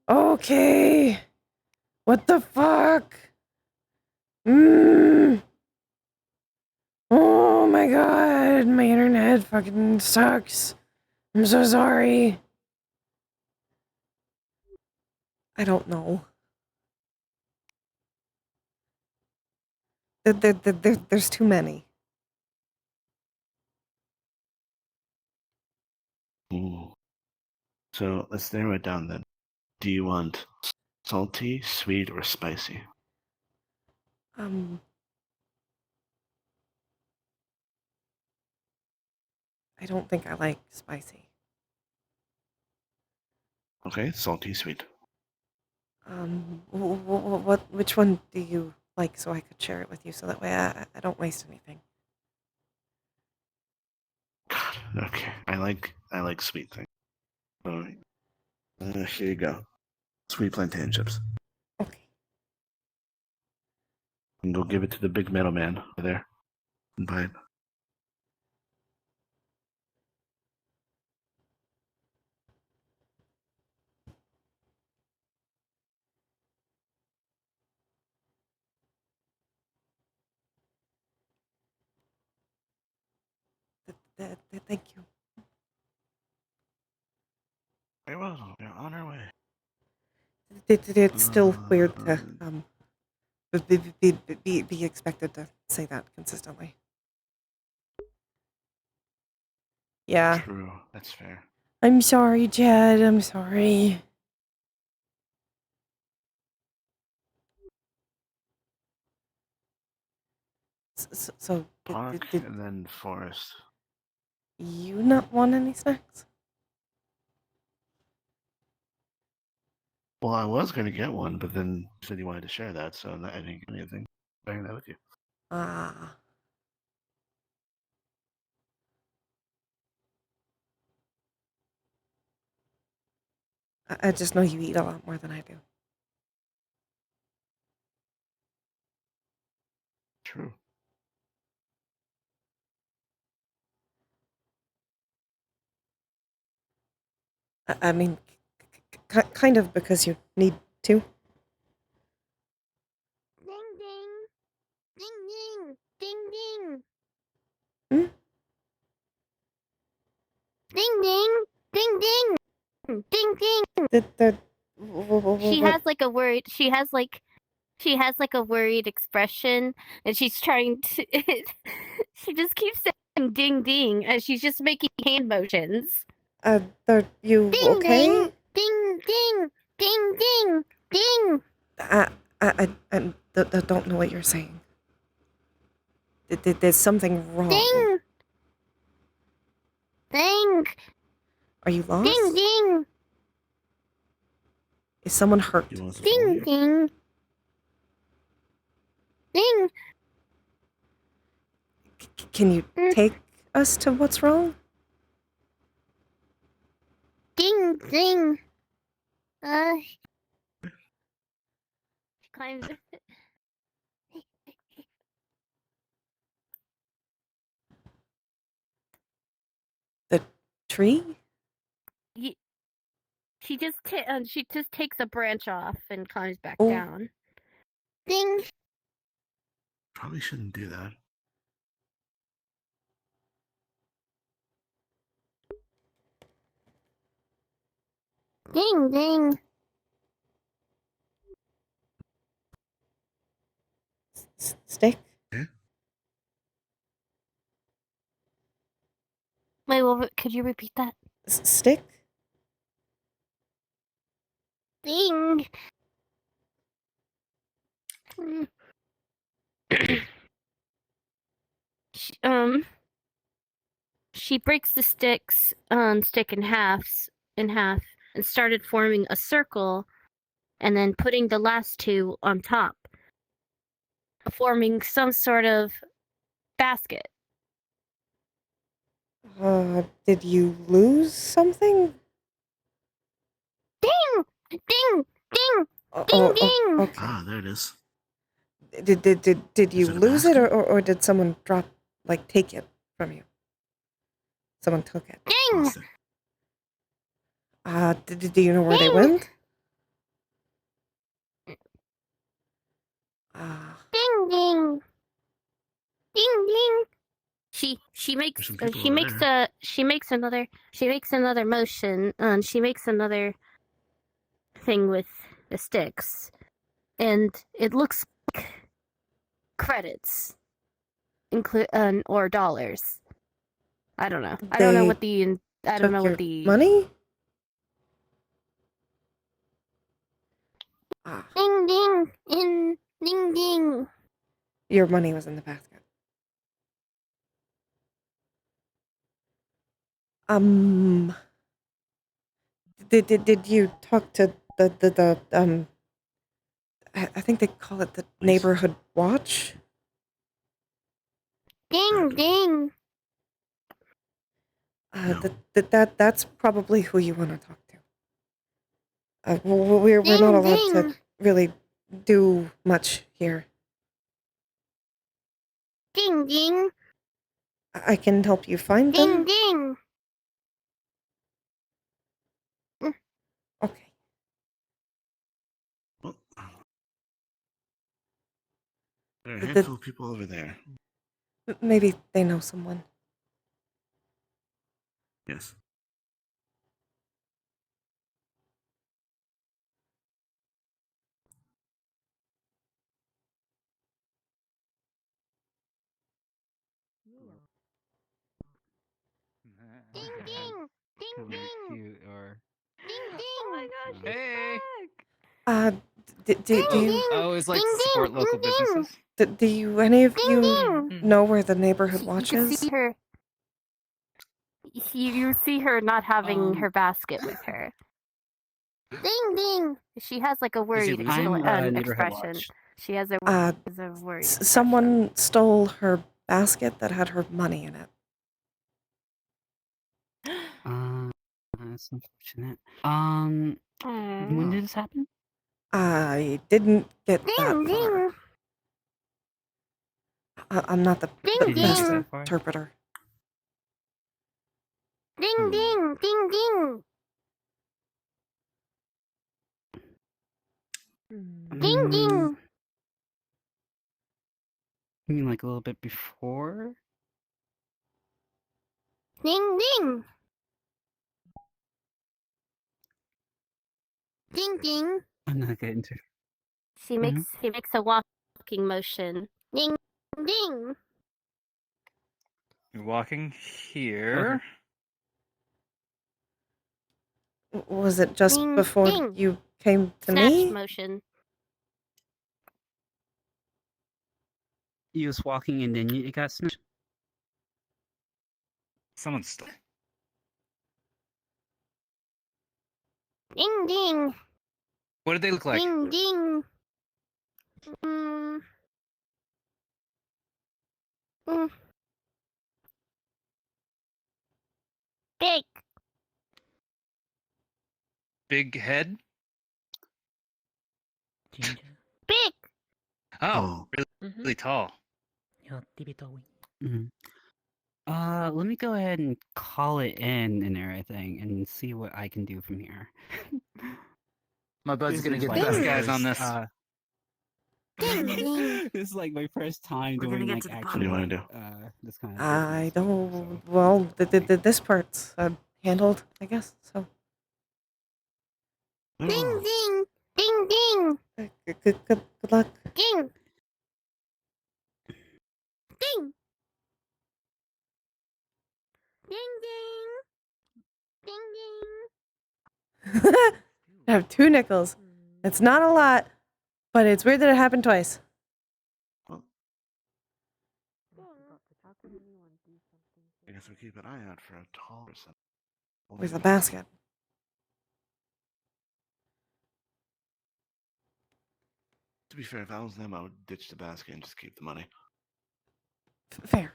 Okay. What the fuck? Oh my god, my internet fucking sucks. I'm so sorry. I don't know. There's too many. Ooh. So let's narrow it down then. Do you want salty, sweet, or spicy? I don't think I like spicy. Okay, salty, sweet. Which one do you like so I could share it with you so that way I don't waste anything? God, okay. I like sweet things. So, here you go. Sweet plantain chips. Okay. And go give it to the big metal man over there. And buy it. Thank you. Very well. We're on our way. It's still weird to be expected to say that consistently. Yeah. True. That's fair. I'm sorry, Jed. I'm sorry. So Park did and then forest. you not want any snacks? Well, I was going to get one, but then you said you wanted to share that, so I didn't get anything. Sharing that with you. Ah. I just know you eat a lot more than I do. True. I mean, kind of because you need to. Ding ding. Ding ding. Ding ding. Hmm? Ding ding. Ding ding. Ding ding. She has like a worried a worried expression and she's trying to she just keeps saying ding ding and she's just making hand motions. Are you Ding okay? ding. Ding ding. Ding ding. Ding. I don't know what you're saying. There's something wrong. Ding. Ding. Are you lost? Ding ding. Is someone hurt? You want us to Ding follow you? ding. Ding. Can you take us to what's wrong? Ding ding. She climbs. The tree? She just takes a branch off and climbs back Oh. down. Ding. Probably shouldn't do that. Ding ding. Stick? Okay. Wait, well, could you repeat that? Stick? Ding. She breaks the stick in half, and started forming a circle, and then putting the last two on top, forming some sort of basket. Did you lose something? Ding! Ding! Ding! Oh, ding! okay. Ah, there it is. Did you Is it a lose it, basket? or did someone take it from you? Someone took it. Ding! Lost it. Do you know where they Ding! went? Ding ding. Ding ding. She makes There's some people over there. she makes another motion, and she makes another thing with the sticks, and it looks like credits, or dollars. I don't know. I don't know what the money? Ding ding ding ding. Your money was in the basket. Did you talk to the I think they call it the neighborhood watch? Ding ding. No. That's probably who you want to talk to. We're not allowed to really do much here. Ding ding. I can help you find them. Ding ding. Okay. Well, there are a handful of people over there. Maybe they know someone. Yes. Ding ding. Ding ding. Cute or Ding ding. Oh my gosh, she's Hey. back. Do you I always like to Ding, support ding, local ding, ding. businesses. do you any of Ding you ding. know where the neighborhood watch You can is? see her. You see her not having her basket with her. Ding ding. She has like a worried neighborhood expression. watch. She has a worried expression. Someone stole her basket that had her money in it. That's unfortunate. When did this happen? I didn't get that Ding far. ding. I'm not the Ding best ding. interpreter. Ding ding. Ding ding. Ding ding. You mean like a little bit before? Ding ding. Ding ding. I'm not getting to. He makes a walking motion. Ding ding. You're walking here. Was it just Ding, before ding. you came to Snatch me? motion. You was walking and then it got snatched. Someone's still. Ding ding. What did they look like? Ding ding. Mm. Mm. Big. Big head? Big. Oh, really tall. Mhm. Let me go ahead and call it in and everything and see what I can do from here. My bud's This gonna is get like the best my guys on first, this. Ding ding. This is like my first time We're gonna doing get like to the actual, What do you want to do? this kind of I business don't. before, so. Well, this part's handled, I guess. So. Ding ding. Ding ding. Good luck. Ding. Ding. Ding ding. Ding ding. I have 2 nickels. It's not a lot, but it's weird that it happened twice. Well, I guess we keep an eye out for a tall person. Where's the basket? To be fair, if I was them, I would ditch the basket and just keep the money. Fair.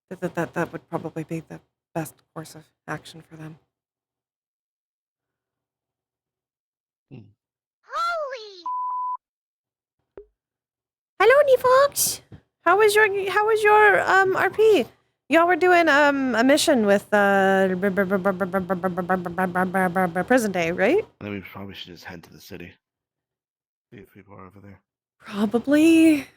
That would probably be the best course of action for them. Holy. Hello, Fox. How was your RP? Y'all were doing a mission with prison day, right? And then we probably should just head to the city. See if people are over there. Probably.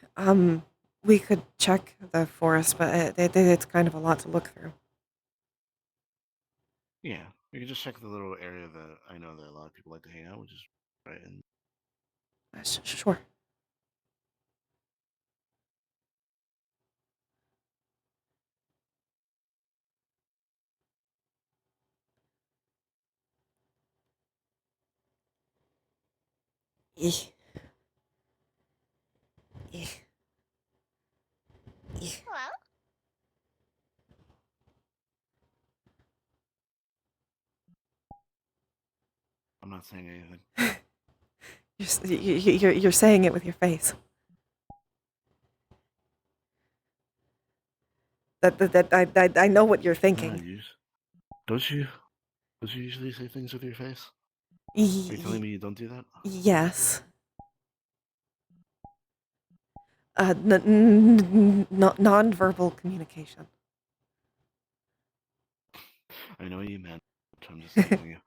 We could check the forest, but it's kind of a lot to look through. Yeah, we can just check the little area that I know that a lot of people like to hang out, which is right in. Sure. Eeh. Eeh. Eeh. Hello? I'm not saying anything. You're saying it with your face. I know what you're thinking. Don't you usually say things with your face? Are you telling me you don't do that? Yes. Non-verbal communication. I know what you meant. I'm just asking you.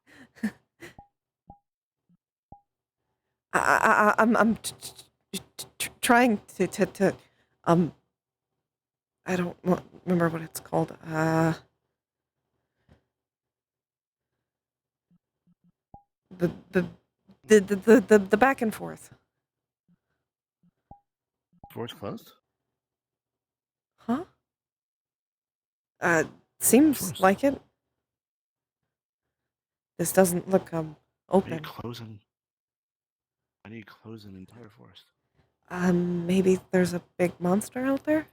I'm trying to I don't remember what it's called. The back and forth. Forest closed? Huh? Seems Forest. like it. This doesn't look Why are you open. closing? Why do you close an entire forest? Maybe there's a big monster out there?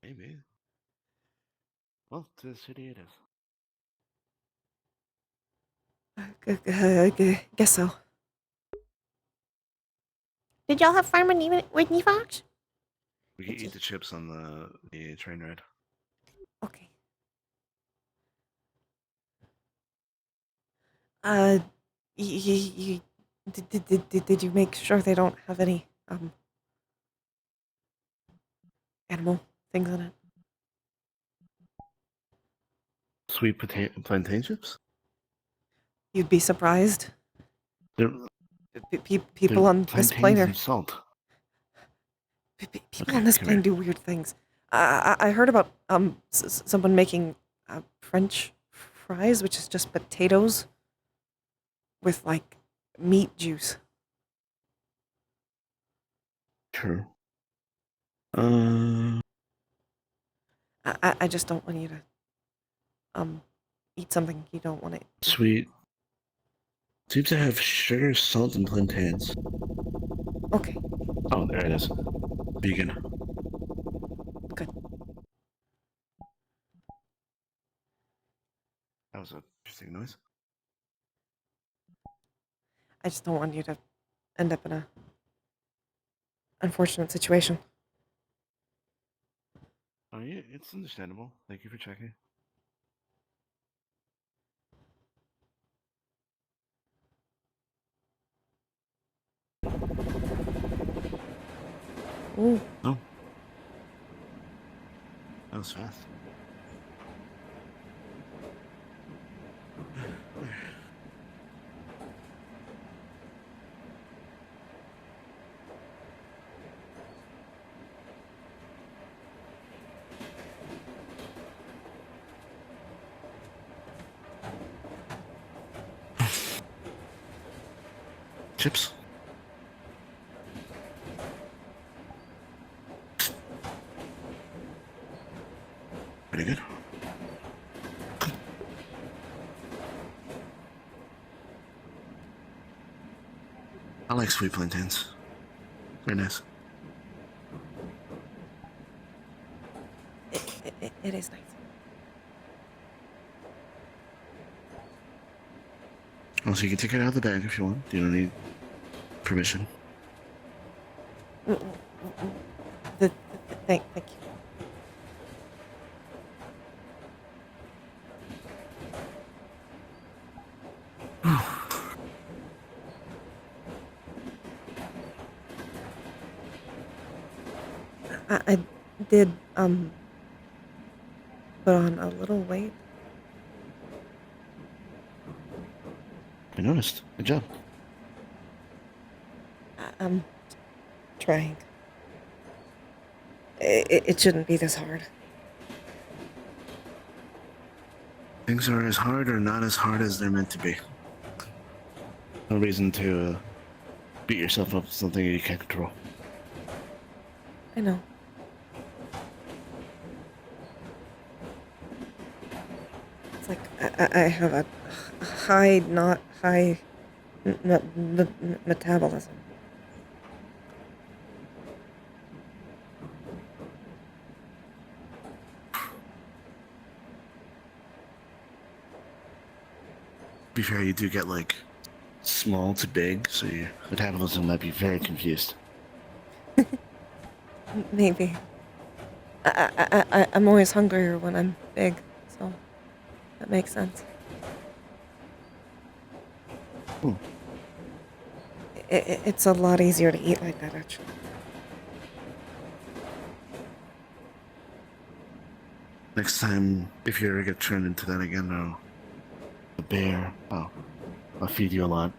Maybe. Well, to the city it is. Guess so. Did y'all have fun with Whitney Fox? We can eat the chips on the train ride. Okay. Did you make sure they don't have any animal things in it? Sweet plantain chips? You'd be surprised. They're, People they're on this plantains plane are and salt. people Okay, on this come plane here. do weird things. I heard about someone making French fries, which is just potatoes with like meat juice. True. I just don't want you to eat something you don't want to eat. Sweet. Seems to have sugar, salt, and plantains. Okay, Oh, there it is. Vegan. good. That was an interesting noise. I just don't want you to end up in a unfortunate situation. Oh, yeah, it's understandable. Thank you for checking. Ooh. Oh. That was fast. Chips? Pretty good. I like sweet plantains. Very nice. It is nice. Also, you can take it out of the bag if you want. You don't need permission. Thank you. I did put on a little weight. I noticed. Good job. I'm trying. It shouldn't be this hard. Things are as hard or not as hard as they're meant to be. No reason to beat yourself up for something you can't control. I know. It's like I have a high, not high metabolism. To be fair, you do get like small to big, so your metabolism might be very confused. Maybe. I'm always hungrier when I'm big, so that makes sense. Hmm. It's a lot easier to eat like that, actually. Next time, if you ever get turned into that again, or a bear, I'll feed you a lot.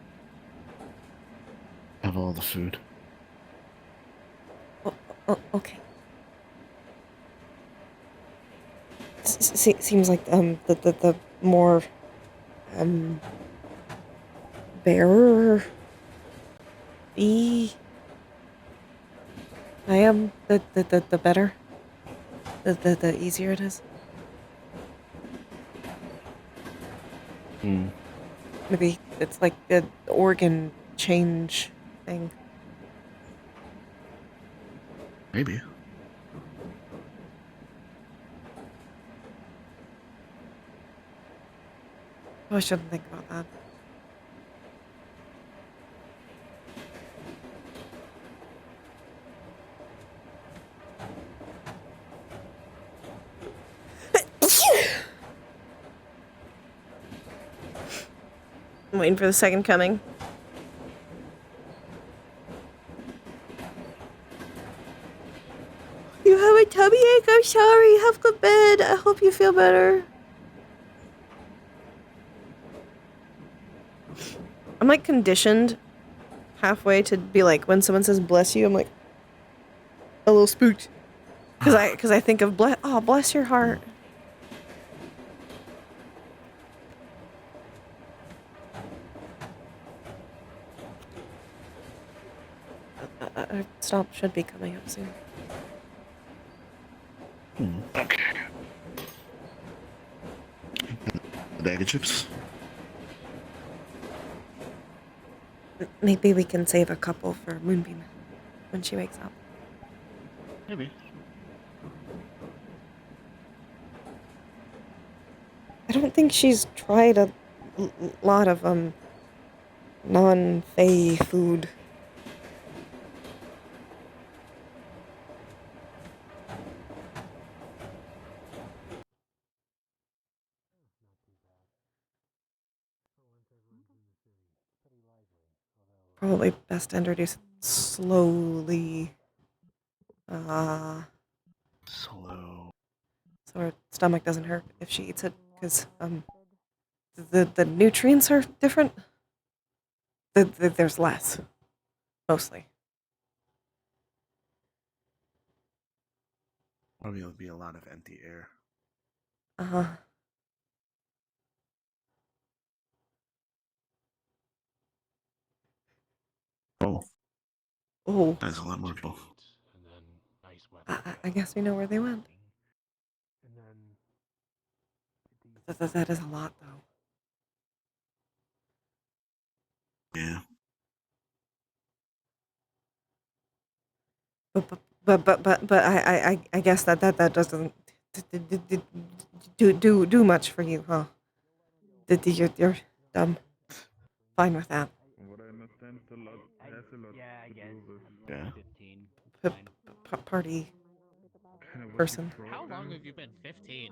Have all the food. Okay. Seems like the more bearer I am, the better. The easier it is. Hmm. Maybe it's like the organ change thing. Maybe. I shouldn't think about that. I'm waiting for the second coming. You have a tummy ache? I'm sorry. Have good bed. I hope you feel better. I'm like conditioned halfway to be like, when someone says bless you, I'm like a little spooked. Cause I think of bless your heart. Stop should be coming up soon. Okay. A bag of chips. Maybe we can save a couple for Moonbeam when she wakes up. Maybe. I don't think she's tried a lot of non-Fey food. Probably best to introduce it slowly. Slow. So her stomach doesn't hurt if she eats it, because the nutrients are different. There's less, mostly. Probably will be a lot of empty air. Oh, Oh, that's a lot more people. I guess we know where they went. That is a lot, though. Yeah. But I guess that doesn't do much for you, huh? You're fine with that. What I understand, a lot has a lot I to guess. do with Yeah. 15. Party kind of what person. you How throw long them. have you been 15?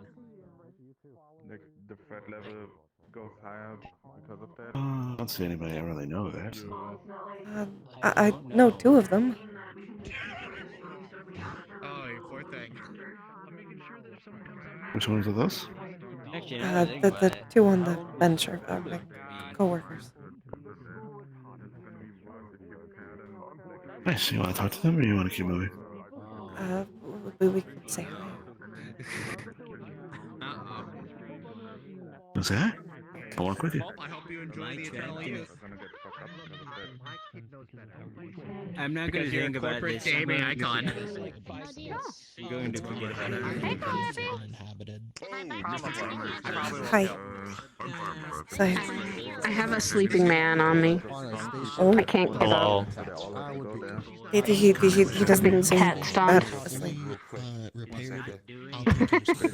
Like the threat level goes higher because of that. I don't see anybody I really know that. You, I know two of them. Oh, you poor thing. Which ones are those? Actually, now that I think about The it, two on the bench are my coworkers. Nice. You want to talk to them, or you want to keep moving? We could say hi. Say hi. I'll work with you. Well, I hope you enjoy the eternal youth. I'm not going to Because you're a think about corporate this. gaming icon. I'm going to forget about it. Hey, Calliope. Hi. Say. I have a sleeping man on me. Oh, I can't get up. he doesn't seem Cat that stunned. asleep.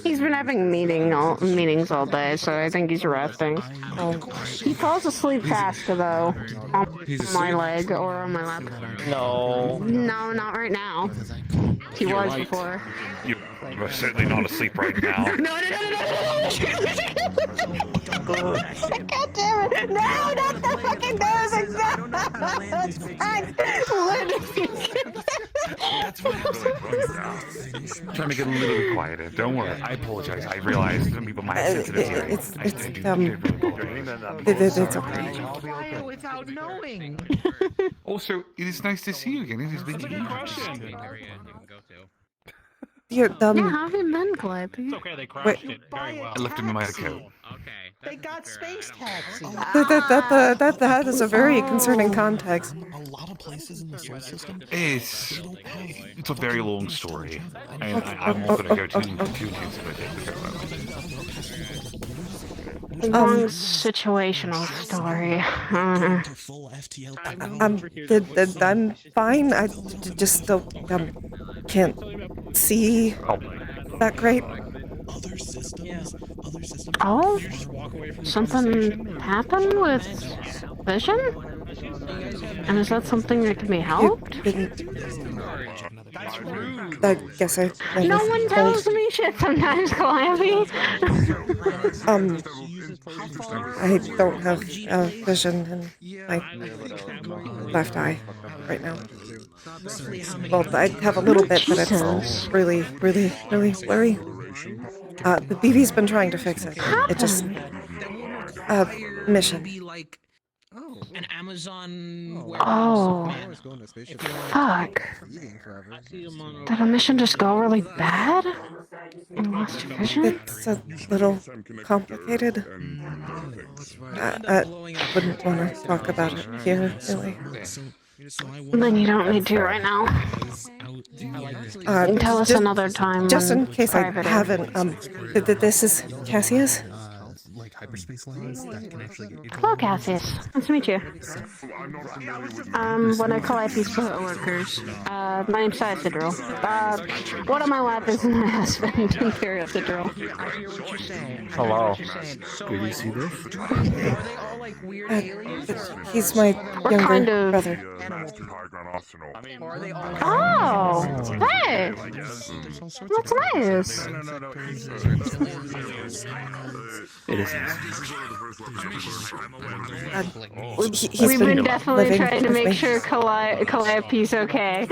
He's been having meetings all day, so I think he's resting. Oh, He falls asleep faster though, on my leg or on my lap. No. No, not right now. He was before. You're certainly not asleep right now. No! God damn it! No, not the fucking music! Trying to get a little bit quieter. Don't worry. I apologize. I realize some people might have sensitive hearing. it's okay. Without knowing. Also, it is nice to see you again. It has been That's a good question. You're, Yeah, how have you been, Calliope? It's okay, they crashed it very well. I left him in my coat. Okay. They got space taxi. that is a very concerning context. A lot of places in the solar system. It's a very long story, and I'm not going to go too into it. Long situational story. I'm fine. I just still can't see that great. Oh? Something happened with vision? And is that something that can be helped? I guess I No one tells me shit sometimes, Calliope. I don't have vision in my left eye right now. Well, I have a little bit, but it's really blurry. The BB's been trying to fix it. It just mission. An Amazon Fuck. Did a mission just go really bad? And lost your vision? It's a little complicated. I wouldn't want to talk about it here, really. Then you don't need to right now. Tell us another time. Just in case I private. haven't, this is Cassius. Like hyperspace lines that can actually get you. Hello, Cassius. Nice to meet you. One of Calliope's co-workers. My name's Sidral. One of my lab is my husband, Imperial Sidral. Hello. Did you see this? He's my younger kind of- brother. Oh, hey! That's nice. It is. He's We've been definitely living trying to with make me. sure Calliope's okay.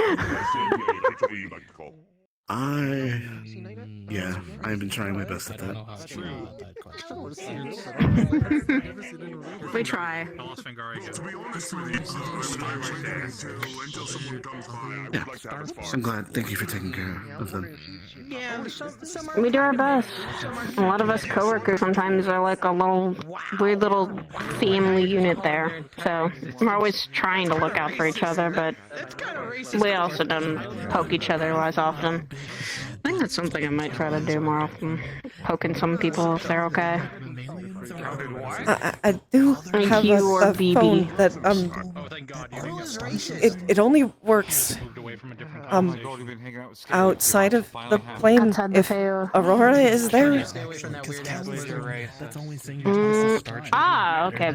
Yeah, I've been trying my best at that. We try. Yeah, I'm glad. Thank you for taking care of them. We do our best. A lot of us coworkers sometimes are like a weird little family unit there. So we're always trying to look out for each other, but we also don't poke each other as often. I think that's something I might try to do more often. Poking some people if they're okay. I do Like have you or a BB. phone that it only works outside of the plane Outside the if tail. Aurora is there. Okay.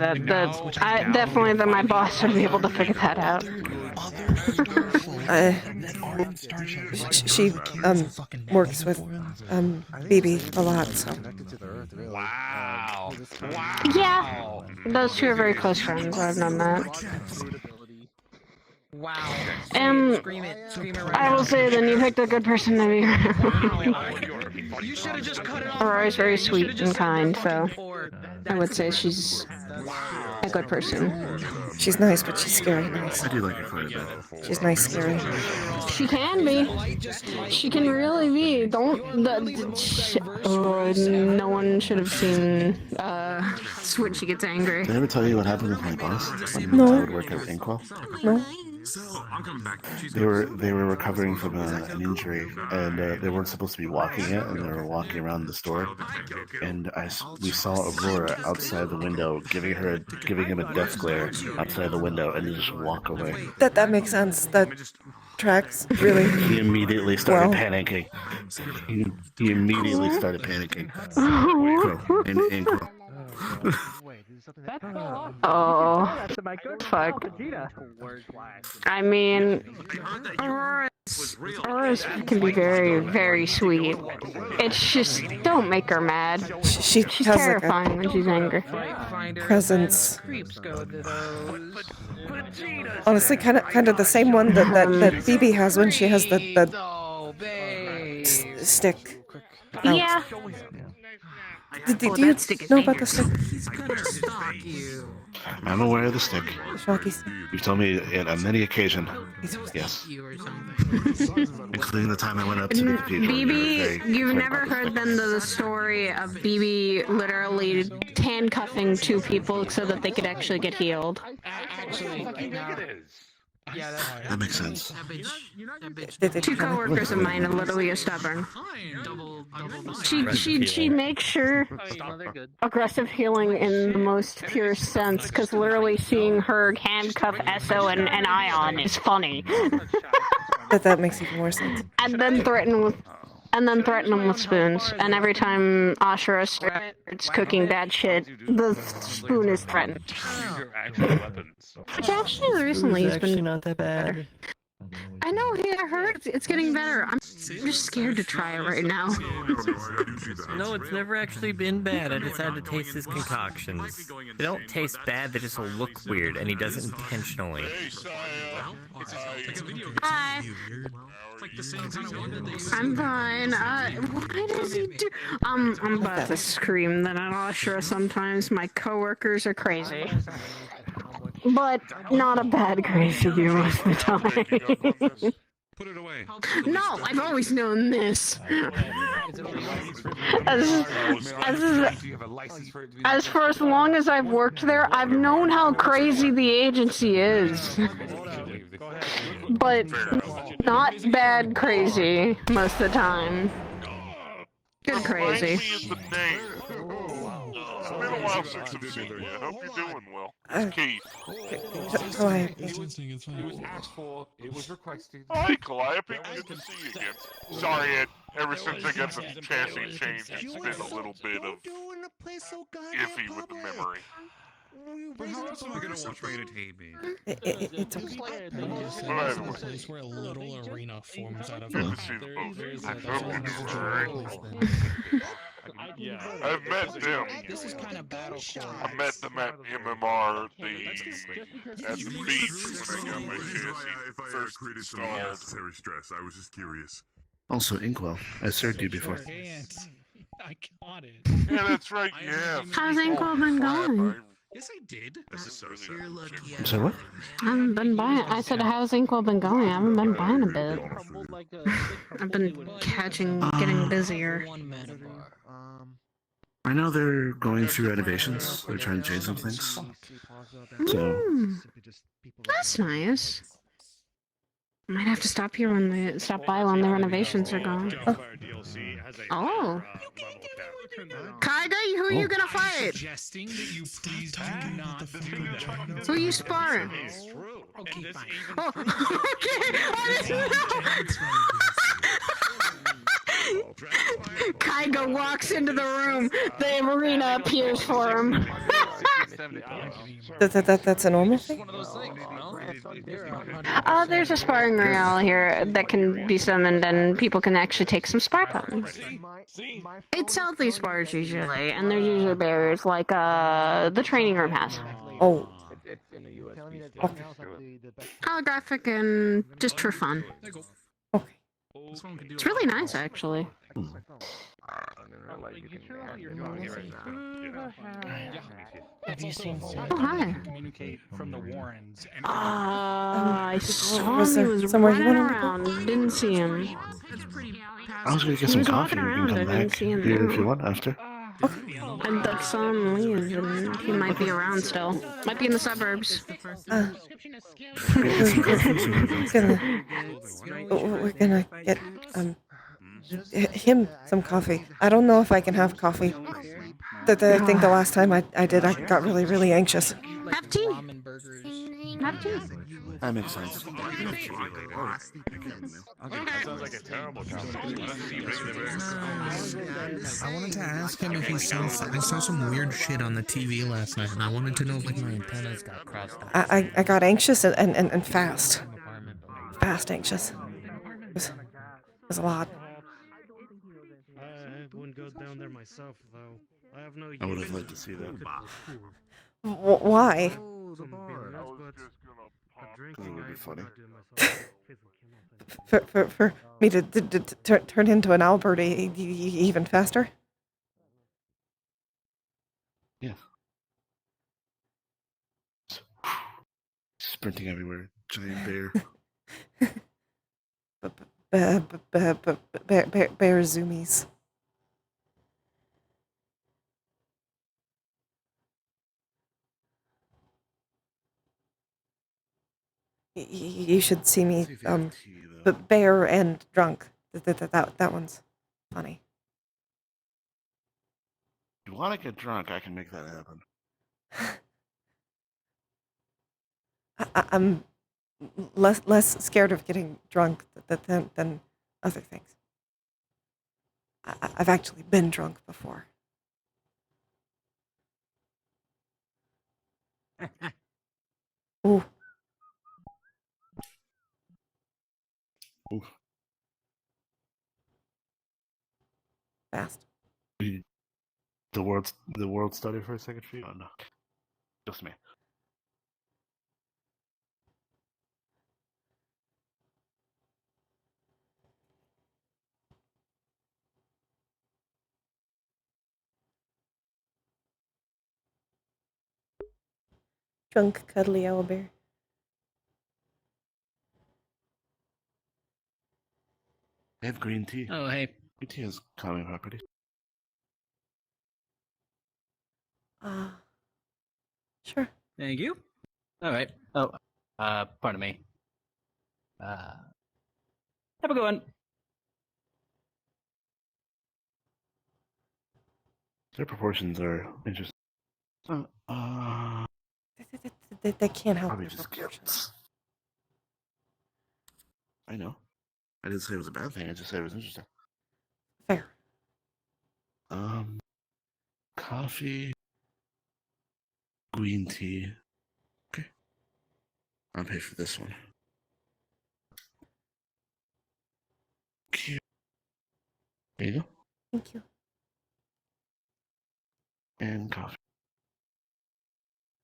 Definitely that my boss would be able to figure that out. She works with BB a lot, so. Wow. Yeah, those two are very close friends. I've known that. Wow. Scream it right I will say then you picked a good person to be around. You should have just cut it off. Aurora's very sweet and kind, so I would say she's a good person. She's nice, but she's scary nice. I do like her quite a bit. She's nice, scary. She can be. She can really be. No one should have seen when she gets angry. Did I ever tell you what happened with my boss? No. I would work at Inkwell. No. They were recovering from an injury, and they weren't supposed to be walking yet, and they were walking around the store, and we saw Aurora outside the window giving him a death glare outside the window, and then just walk away. That makes sense. That tracks, really. He immediately started panicking. He immediately started panicking. In Inkwell. Oh, fuck. I mean, Aurora can be very, very sweet. It's just, don't make her mad. She's terrifying when she's angry. Presence. Honestly, kind of the same one that Phoebe has when she has the stick. Out. Yeah. Do you know about the stick? I'm aware of the stick. Shockies. You've told me on many occasions. Yes. Including the time I went up to meet the people. BB, you've never heard then the story of BB literally handcuffing two people so that they could actually get healed. That makes sense. Two coworkers of mine are literally stubborn. She makes sure aggressive healing in the most pure sense, because literally seeing her handcuff Esso and Ion is funny. That makes even more sense. And then threaten them with spoons. And every time Ashura starts cooking bad shit, the spoon is threatened. Which actually recently has been not that bad. better. I know, yeah, I heard it's getting better. I'm just scared to try it right now. No, it's never actually been bad. I just had to taste his concoctions. They don't taste bad, they just look weird, and he does it intentionally. Hi. I'm fine. Why does he do? I'm about to scream that at Ashura sometimes. My coworkers are crazy. But not a bad crazy most of the time. Put it away. No, I've always known this. As for as long as I've worked there, I've known how crazy the agency is. But not bad crazy most of the time. Good crazy. It's been a while since I've seen you. I hope you're doing well. Keith. Calliope. It was asked for. It was requested. Hi, Calliope. Good to see you again. Sorry, Ed. Ever since I got the chassis changed, it's been a little bit of iffy with the memory. But how else am I gonna watch Rated TV? It's okay. There's a place where a little arena forms out of Good to see the both. I hope you're alright. I've met them. This is kind of battlecore. I met them at MMR, at the beach when I got my chassis first installed. Stress. I was just curious. Also, Inkwell. I served you before. I got it. Yeah, that's right. Yeah. How's Inkwell been going? Yes, I did. You're lucky. I'm sorry, what? I haven't been buying. I said, how's Inkwell been going? I haven't been buying a bit. I've been getting busier. I know they're going through renovations. They're trying to change some things. So. That's nice. Might have to stop by when the renovations are gone. Oh. Kaiga, who are you gonna fight? Suggesting that you please do not do that. Who are you sparring? Okay, fine. Oh, okay. I didn't know. Kaiga walks into the room. The arena appears for him. That's a normal thing? There's a sparring rail here that can be summoned, and people can actually take some spar buttons. It's healthy spars usually, and there's usually barriers like the training room has. Oh, Holographic and just for fun. Okay. It's really nice, actually. Have you seen Oh, hi. communicate from the Warrens? And I saw Was him. He there was somewhere you running wanted to go? around. Didn't see him. I was gonna get He some was coffee. walking We can around. come I didn't back see him here if you now. want after. I like saw him leave, and he might be around still. Might be in the suburbs. We're gonna get him some coffee. I don't know if I can have coffee. I think the last time I did, I got really, really anxious. Have tea. Have tea. That makes sense. That sounds like a terrible conversation. I wanted to ask him if he saw. I saw some weird shit on the TV last night, and I wanted to know if like my antennas got crossed out. I got anxious and fast. Fast anxious. It was a lot. I wouldn't go down there myself, though. I have no. I would have liked to see that. Why? Because it would be funny. For me to turn into an Albert even faster? Yeah. Sprinting everywhere. Giant bear. Bear zoomies. You should see me, bare and drunk. That one's funny. If you want to get drunk, I can make that happen. I'm less scared of getting drunk than other things. I've actually been drunk before. Ooh. Ooh. Fast. The world study for a second for you? Oh, no. Just me. Drunk, cuddly owlbear. I have green tea. Oh, hey. Green tea has calming properties. Sure. Thank you. All right. Oh, pardon me. Have a good one. Their proportions are interesting. They can't help Probably their just proportions. gifts. I know. I didn't say it was a bad thing. I just said it was interesting. Fair. Coffee, green tea. Okay. I'll pay for this one. Cute. There you go. Thank you. And coffee.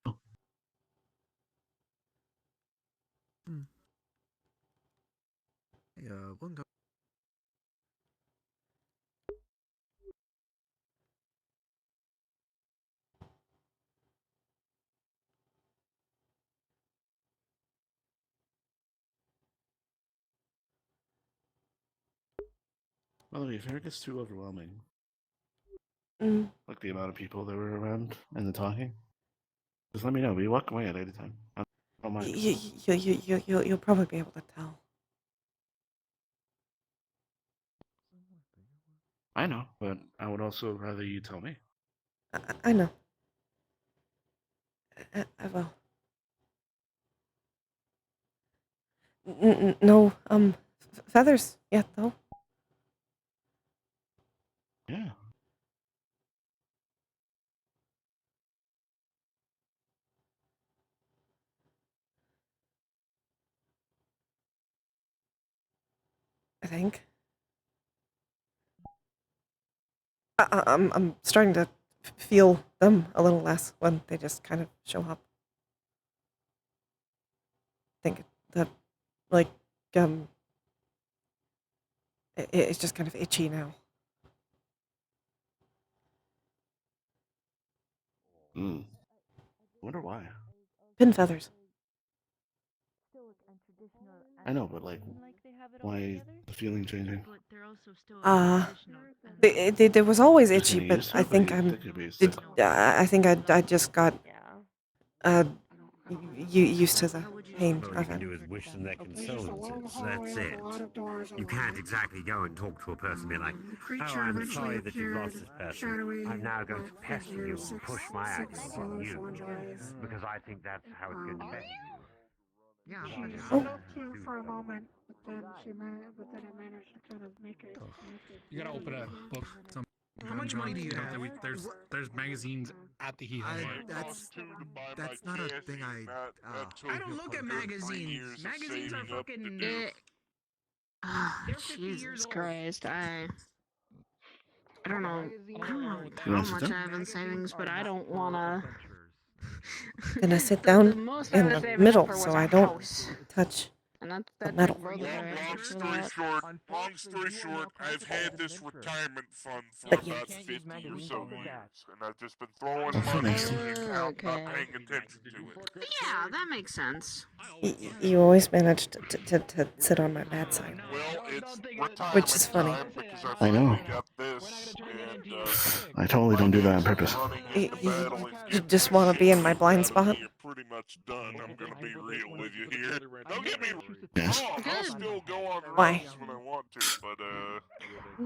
Oh. One go. By the way, if it gets too overwhelming, Mm. like the amount of people that were around and the talking, just let me know. We walk away at any time. I don't mind. You'll probably be able to tell. I know, but I would also rather you tell me. I know. I will. No, feathers yet, though. Yeah. I think. I'm starting to feel them a little less when they just kind of show up. think that, like, it's just kind of itchy now. Wonder why. Pin feathers. I know, but like, why the feeling changing? There was always Just itchy, getting but used to I it, but think you I'm. think you'd be used to it. I think I just got used to the pain All you of can it. do is wish them their condolences. That's it. You can't exactly go and talk to a person and be like, "Oh, I'm sorry that you've lost this person. I'm now going to pester you and push my actions on you because I think that's how it's going to be." Yeah, she Oh. looked here for a moment, but then I managed to kind of make it. You gotta open a book. How much money do you have? There's magazines at the Hee Haw Bar. That's not a thing I don't look at magazines. Magazines are fucking. Jesus Christ, I don't know how wanna sit much down? I have in savings, but I don't wanna. Then I sit The down most in I was the saving middle up for was so a I don't house. touch And that's the metal. both of their answers for Long story short, I've had this retirement fund for But about 50 or so years, and I've just been throwing That's money nice. in the account, not Okay. paying attention to it. Yeah, that makes sense. You always manage to sit on my bad side. Well, it's retirement Which is funny. time because I I know. finally got this, and I totally don't do that on purpose. running You into battle and getting just want to be in my blind spot. You're pretty much done. I'm gonna be real with you here. Don't get me Yes. wrong. I'll still go on Why? runs when I want to, but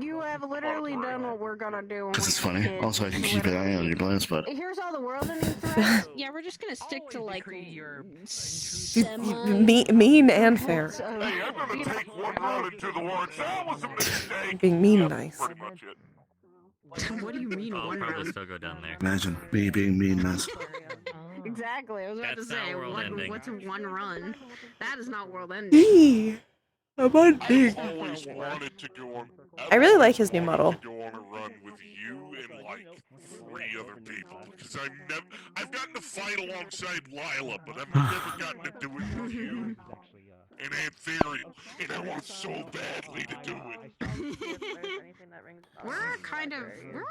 You have literally done what we're gonna do. Because it's funny. Also, I can keep an eye on your blind spot. Here's all the world in these threats. Yeah, we're just gonna stick to like Mean and fair. hey, I'm gonna take one run into the woods. That was a mistake. Being mean Yeah, nice. Pretty much it. What do you mean I'll one probably run? still go down there. Imagine me being mean nice. Exactly. I was about That's to say, not world ending. what's one run? That is not world ending. Eee, I'm on big. I've always wanted to go on. I really like his new model. To go on a run with you and like 3 other people because I've gotten to fight alongside Lila, but I've never gotten to do it with you and Anthurian, and I want so badly to do it. We're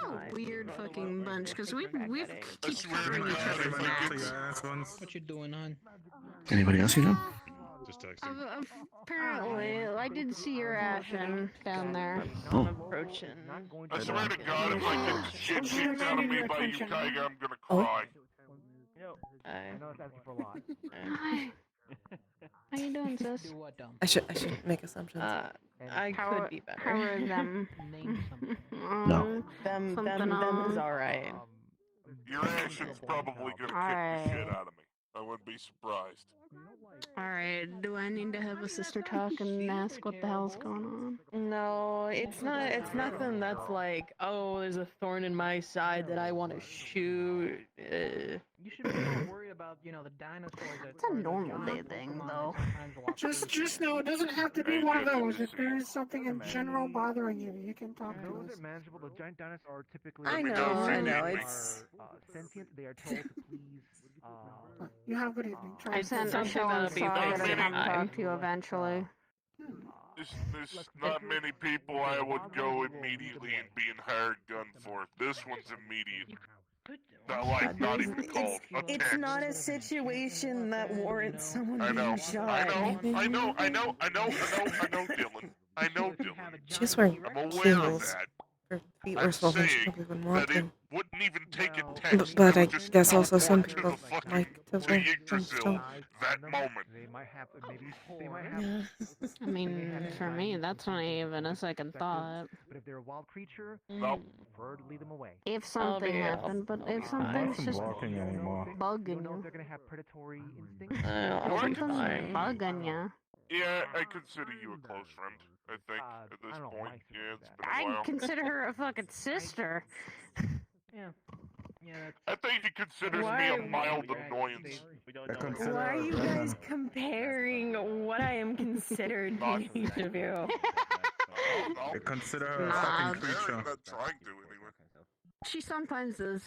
a weird fucking bunch because we keep covering each other's backs. What you doing, hon? Anybody else you know? Just texting. Apparently, I did see your Ashen down there. Oh. Approaching. I swear to God, if I get the shit kicked out of me by you, Kaiga, I'm gonna Oh. cry. Hi. How you doing, sis? I should make assumptions. I could be better. How are them? No. Them is alright. Your action's probably gonna kick the shit out of me. I wouldn't be surprised. Alright, do I need to have a sister talk and ask what the hell's going on? No, it's nothing that's like, oh, there's a thorn in my side that I want to shoot. You should be more worried about, the dinosaurs. It's a normal day thing, though. Just know it doesn't have to be one of those. If there is something in general bothering you, you can talk to us. Manageable. The giant dinosaurs are typically. I know, it's. Sentient. They are told to please. You have a good evening. Try I sent a Something show and that'll be saw fine to come anytime. talk to you eventually. There's not many people I would go immediately and being hired gun for. This one's immediate. Not even called. It's not a situation that warrants someone I know, being shot. I know, Dylan. I know, Dylan. She's wearing I'm aware of heels. that. Her feet I'm were swollen. She saying probably wouldn't want that it to. wouldn't even take a text. But It I would just guess also some teleport people to the like to wear Yggdrasil gemstones. that moment. They might have. Maybe they might have. Yeah. I mean, for me, that's not even a second thought. But if they're a wild creature, Nope. prefer to lead them away. If something happened, but if something's just anymore. bugging Know you, if they're gonna have predatory instincts. if something's bugging you, Yeah, I consider you a close friend. I think at this point. Yeah, it's been a while. I'd consider her a fucking sister. Yeah. I think he considers me a mild annoyance. Why are you guys comparing what I am considered to each of you? I consider her a Nah. fucking creature. I'm not trying to anyway. She sometimes is.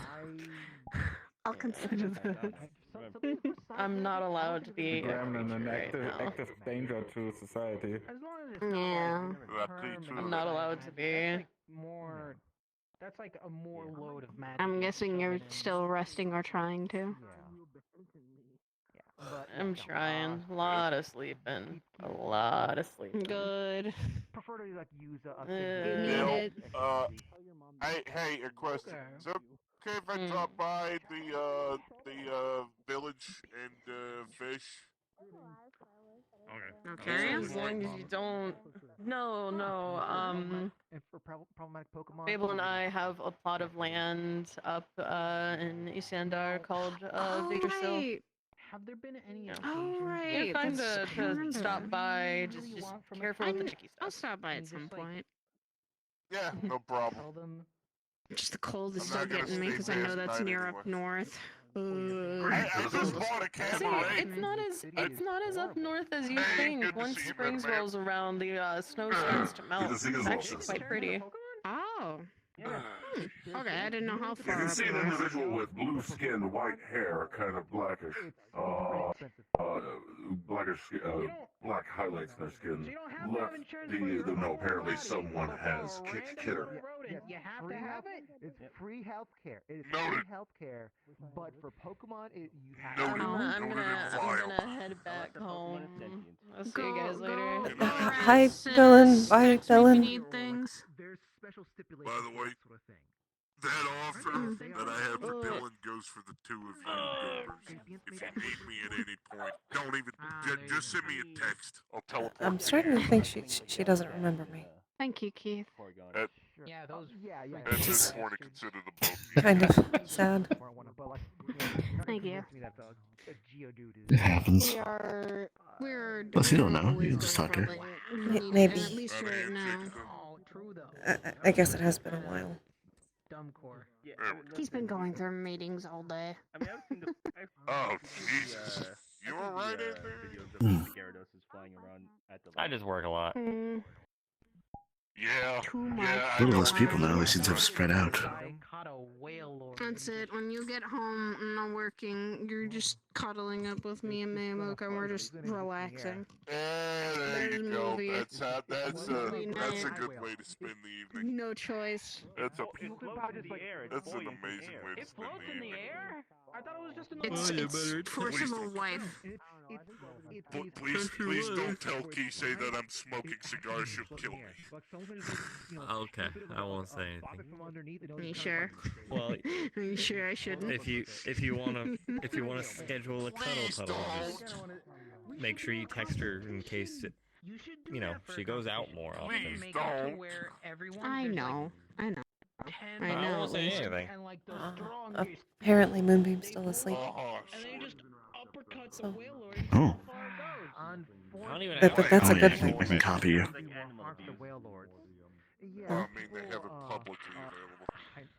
I'll consider that. I'm not allowed to be a Gremlin, an creature right now. active danger to society. As long as it's not Yeah. like I'm not allowed to be. more. That's like a more load of magic. I'm you guessing shove you're it in. still resting or trying to. Yeah, but I'm trying. A lot of sleeping. A lot of sleeping. Good. prefer to like use a Need it. Hey, a question. Is it okay if I drop by the village and fish? Okay. As long as you don't. No. And for problematic Pokemon. Fable and I have a plot of land up in Isandar called Victorsil. Right. Have there been any Oh, right. You're fine That's- I to remember. stop by. Just careful with the chicky I'll stuff. stop by at some point. Yeah, no problem. Tell them. Just the cold is I'm still not gonna getting me stay because I know past that's 9 near anyway. up north. I just bought a See, cabaret. it's not as up north as you Hey, think. good to Once see you, springs Batman. rolls around, the snow starts to melt. to see you It's actually also. quite pretty. Oh. Okay, I didn't know how You far can up see an north. individual with blue skin, white hair, kind of blackish, blackish, black highlights in their skin. Left apparently someone has kicked her. You have to have it. It's free healthcare. It's Noted. free healthcare, but for Pokemon, you have Noted. to. I'm Noted and gonna head back home. I'll see you guys later. Hi, Dylan. Bye, Dylan. Need things. There's special By stipulations. the way, sort of thing. that offer that I have for Dylan goes for the two of you goobers. If you need me at any point, don't even just send me a text. I'll teleport. I'm starting to think she doesn't remember me. Thank you, Keith. At, Yeah, those. at this point, I consider the both. Kind of sad. Thank you. It happens. We're Plus, you don't know. You can just talk to her. Maybe. At least right now. Oh, true though. I guess it has been a while. Dumb core. He's been going through meetings all day. Oh, Jesus. You alright in there? I just work a lot. Yeah. Too much. Yeah. A little less people now. They seem to have spread out. Caught a whale lord. That's it. When you get home and not working, you're just cuddling up with me and Mayamoka and we're just relaxing. There you go. Movie. That's a good way to spend the evening. No choice. That's that's an amazing way to spend the evening. I thought it was just in the It's forcible wife. Please don't tell Kisei that I'm smoking cigars. She'll kill me. Okay, I won't say anything. Are you sure? Well, Are you sure I shouldn't? if you wanna schedule a cuddle, just make sure you text her in case she goes out more often. Please don't. I know. I know. I I know. won't say anything. Apparently, Moonbeam's still asleep. So, Oh. I don't even but that's a yeah, good I thing. can copy you. I mean, they have it publicly available.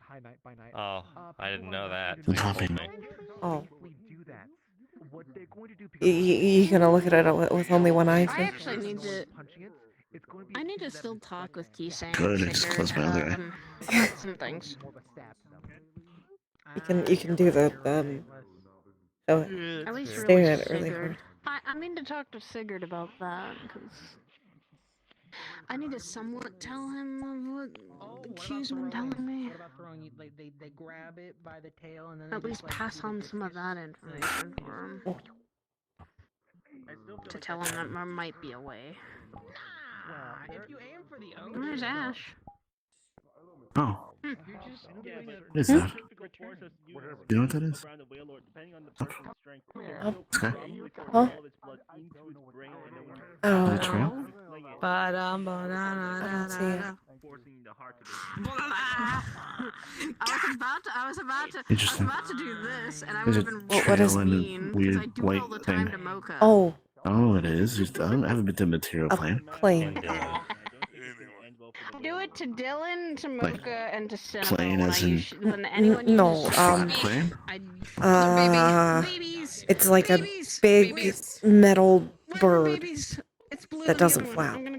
Hi night by night. Oh, I didn't know that. Copy. Oh. Do that. What they're going to do You gonna look at it with only one eye? I Too? actually need to. I need to still talk with Kisei. Good, I just closed my other eye. About some things. You can do the so At least staring really at it really Sigurd. hard. I need to talk to Sigurd about that because I need to somewhat tell him of what Q's been telling me. What about throwing? They grab it by the tail and then. At least pass on some of that information for him. To tell him that there might be a way. If you aim for the O. Where's Ash? Oh. You're just doing a. What is that? You know what that is? Okay. Huh? The Oh. trail? I don't see it. I was about Interesting. to do this, and I There's would a have been what is trail and mean a because I weird do white all the time thing. to Mocha. Oh, I don't know what it is. I haven't been to material a plane. plane. Do it to Dylan, to Like, Mocha, and to Cinema. plain as in- When anyone No, uses Flat speak, plane? babies. It's like Babies. a big Babies. metal Where are bird. babies? It's blue. that the doesn't young one. flap. I'm gonna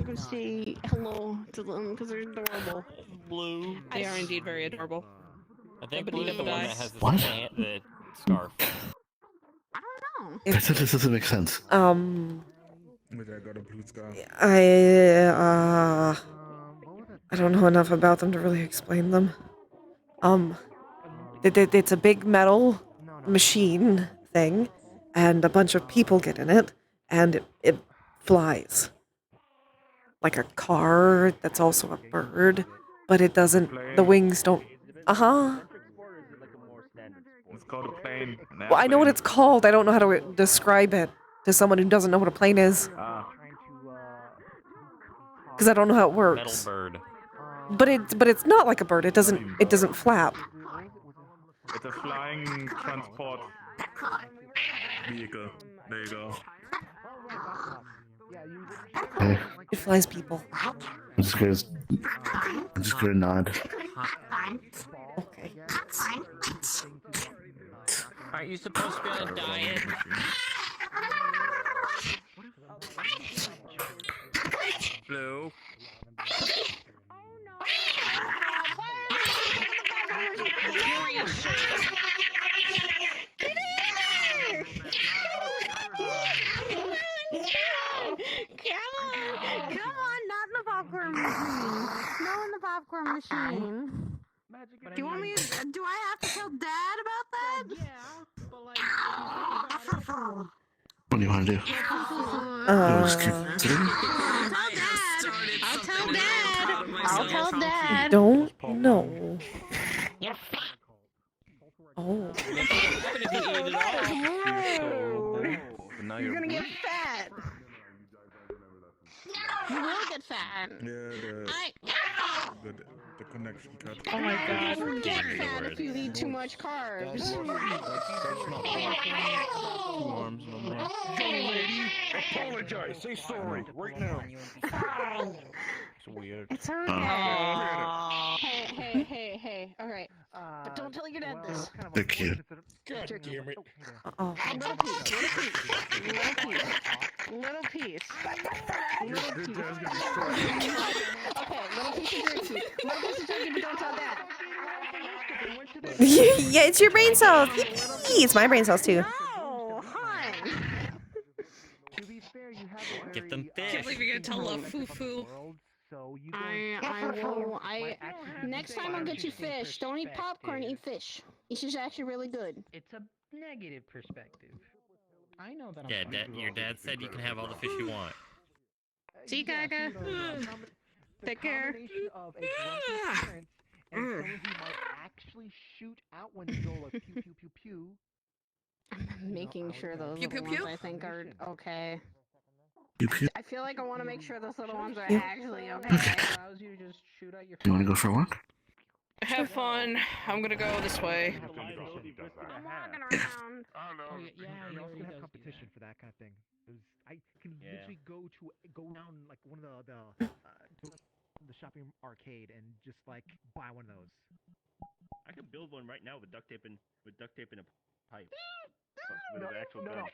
go say hello to them because they're adorable. Blue. They are indeed very adorable. I think But Blue's he the one that dies. has the, What? the scarf. That doesn't make sense. I don't know enough about them to really explain them. It's a big metal machine thing, and a bunch of people get in it, and it flies. Like a car that's also a bird, but it doesn't, the wings don't, It's called a plane. Well, I know what it's called, I don't know how to describe it to someone who doesn't know what a plane is. Because I don't know how it works. Metal bird. But it's not like a bird, it doesn't flap. It's a flying transport vehicle. There you go. Okay. It flies people. I'm just gonna nod. Okay. Aren't you supposed to be on a diet? Blue. Come on, not in the popcorn machine. No, in the popcorn machine. Do you want me? Do I have to tell Dad about that? Yeah, but like. What do you want to do? Just keep sitting? I'll tell Dad. I'll tell Dad. Don't know. Oh. You're gonna get fat. You will get fat. The connection cut. Oh my god. You get fat if you eat too much carbs. Apologize. Say sorry right now. It's weird. It's okay. Hey. All right. But don't tell your dad this. They're cute. God damn it. Oh. Little piece. Little piece. Okay, little piece of jerky. Little piece of jerky, but don't tell dad. Yeah, it's your brain cells. It's my brain cells too. No, hon. Get them I can't fish. believe you're gonna tell a foo-foo. Next time I'll get you fish. Don't eat popcorn, eat fish. Fish is actually really good. It's a negative perspective. I know that. Yeah, your dad said you can have all the fish you want. See, Gaga. Take care. And so he might actually shoot out when you go like pew pew pew pew. Making sure those Pew, little pew, pew. ones I think are okay. You cute? I feel like I want to make sure those little ones are Yeah. actually okay. Allows you to just shoot out your. You want to go for a walk? Have fun. I'm gonna go this way. I'm walking around. Yeah, you also have competition for that kind of thing. I can literally go down like one of the shopping arcade and just like buy one of those. I could build one right now with duct tape and a pipe. With an actual gun.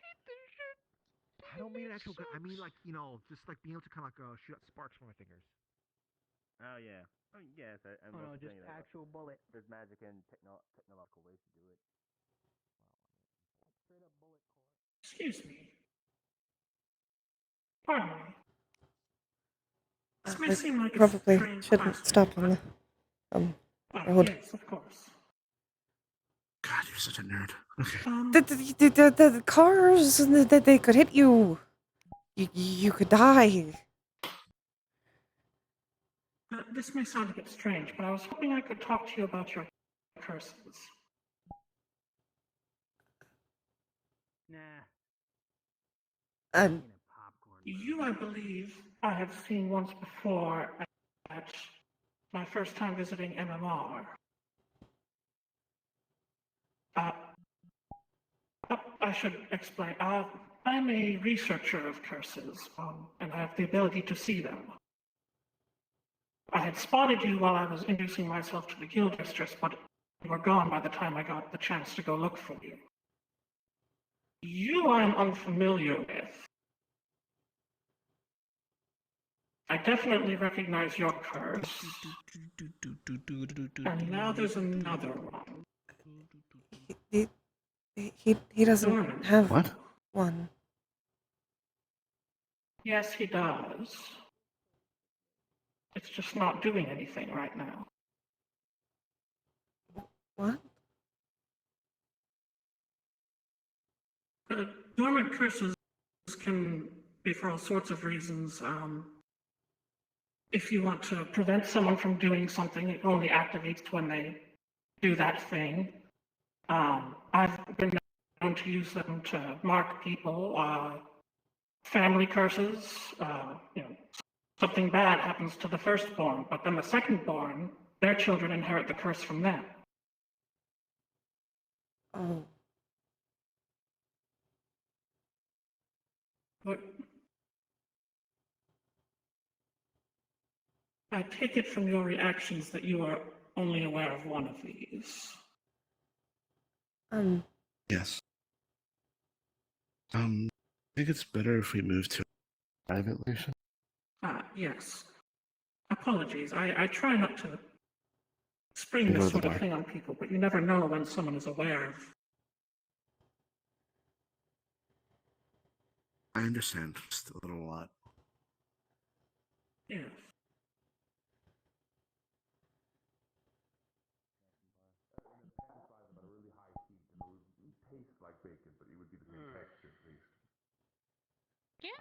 I don't mean an actual gun. I mean like just like being able to kind of like shoot out sparks from my fingers. Oh yeah. Oh yes, I'm just actual bullet. There's magic and technological ways to do it. Straight up bullet core. Excuse me. Pardon me. This may seem like a Probably strange shouldn't question, stop on the road. Yes, of course. God, you're such a nerd. Okay. The cars that they could hit you. You could die. This may sound a bit strange, but I was hoping I could talk to you about your curses. Nah. You, I believe, I have seen once before at my first time visiting MMR. I should explain. I'm a researcher of curses, and I have the ability to see them. I had spotted you while I was introducing myself to the guild mistress, but you were gone by the time I got the chance to go look for you. You I am unfamiliar with. I definitely recognize your curse. And now there's another one. He doesn't have What? one. Yes, he does. It's just not doing anything right now. What? Dormant curses can be for all sorts of reasons. If you want to prevent someone from doing something, it only activates when they do that thing. I've been known to use them to mark people. Family curses, something bad happens to the firstborn, but then the secondborn, their children inherit the curse from them. Oh. But I take it from your reactions that you are only aware of one of these. Yes. I think it's better if we move to a private location. Yes. Apologies. I try not to spring Go to this the sort of bar. thing on people, but you never know when someone is aware of. I understand. Just a little lot. Yes.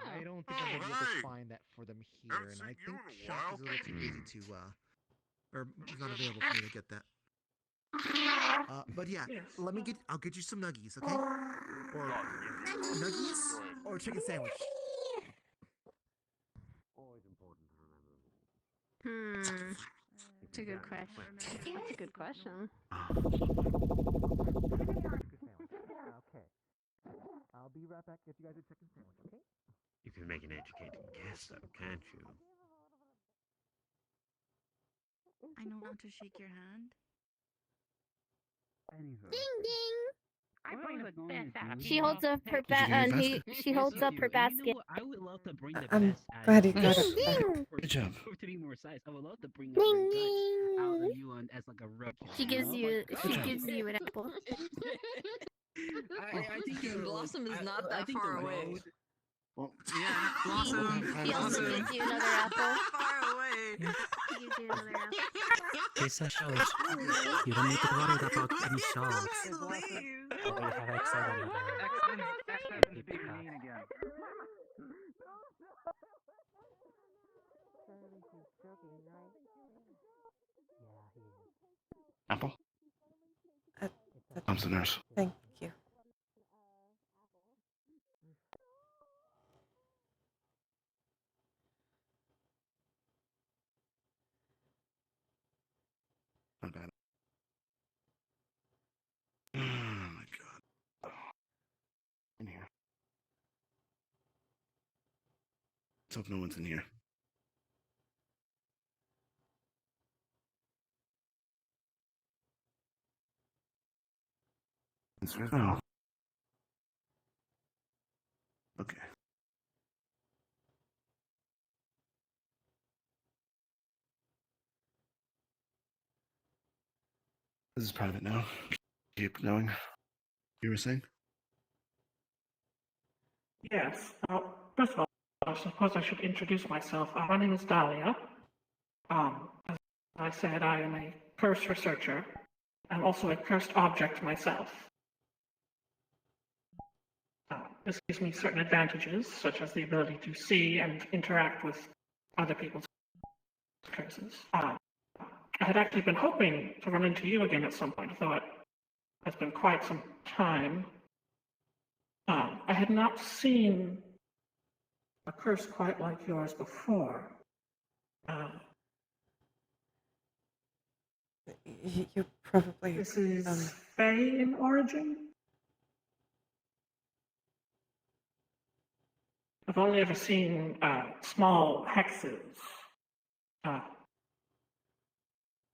I don't think I'm gonna be able to find that for them here, and I think Shock is a little too busy to, or he's not available for me to get that. But yeah, I'll get you some nuggies, okay? Or nuggies or chicken sandwich. It's a good question. That's a good question. Okay. I'll be right back. Get you guys a chicken sandwich, okay? You can make an educated guess, though, can't you? I know how to shake your hand. Ding ding. I'm playing the best out. She holds up her Did you get your basket. basket? She holds up her basket. I would love to bring the I'm best out glad of you got Ding it back. ding. Good job. To be more precise, I would love to bring Ding the out ding. of you on as like a rookie. She gives you. She job. gives you an apple. I think Blossom is not that I think far the away. road- Well, Yeah, Blossom. She also gives you another apple. Far away. She gives you another apple. This shows you don't need to worry about any shots. Please. We have excellent X-Men's being mean again. Apple? Uh, I'm the nurse. Thank you. Not bad. Oh my god. In here. Let's hope no one's in here. No. Okay. This is private now. Keep going. You were saying? Yes. First of all, I suppose I should introduce myself. My name is Dahlia. As I said, I am a curse researcher. I'm also a cursed object myself. This gives me certain advantages, such as the ability to see and interact with other people's curses. I had actually been hoping to run into you again at some point, though it has been quite some time. I had not seen a curse quite like yours before. You probably. This is Fey in origin? I've only ever seen small hexes.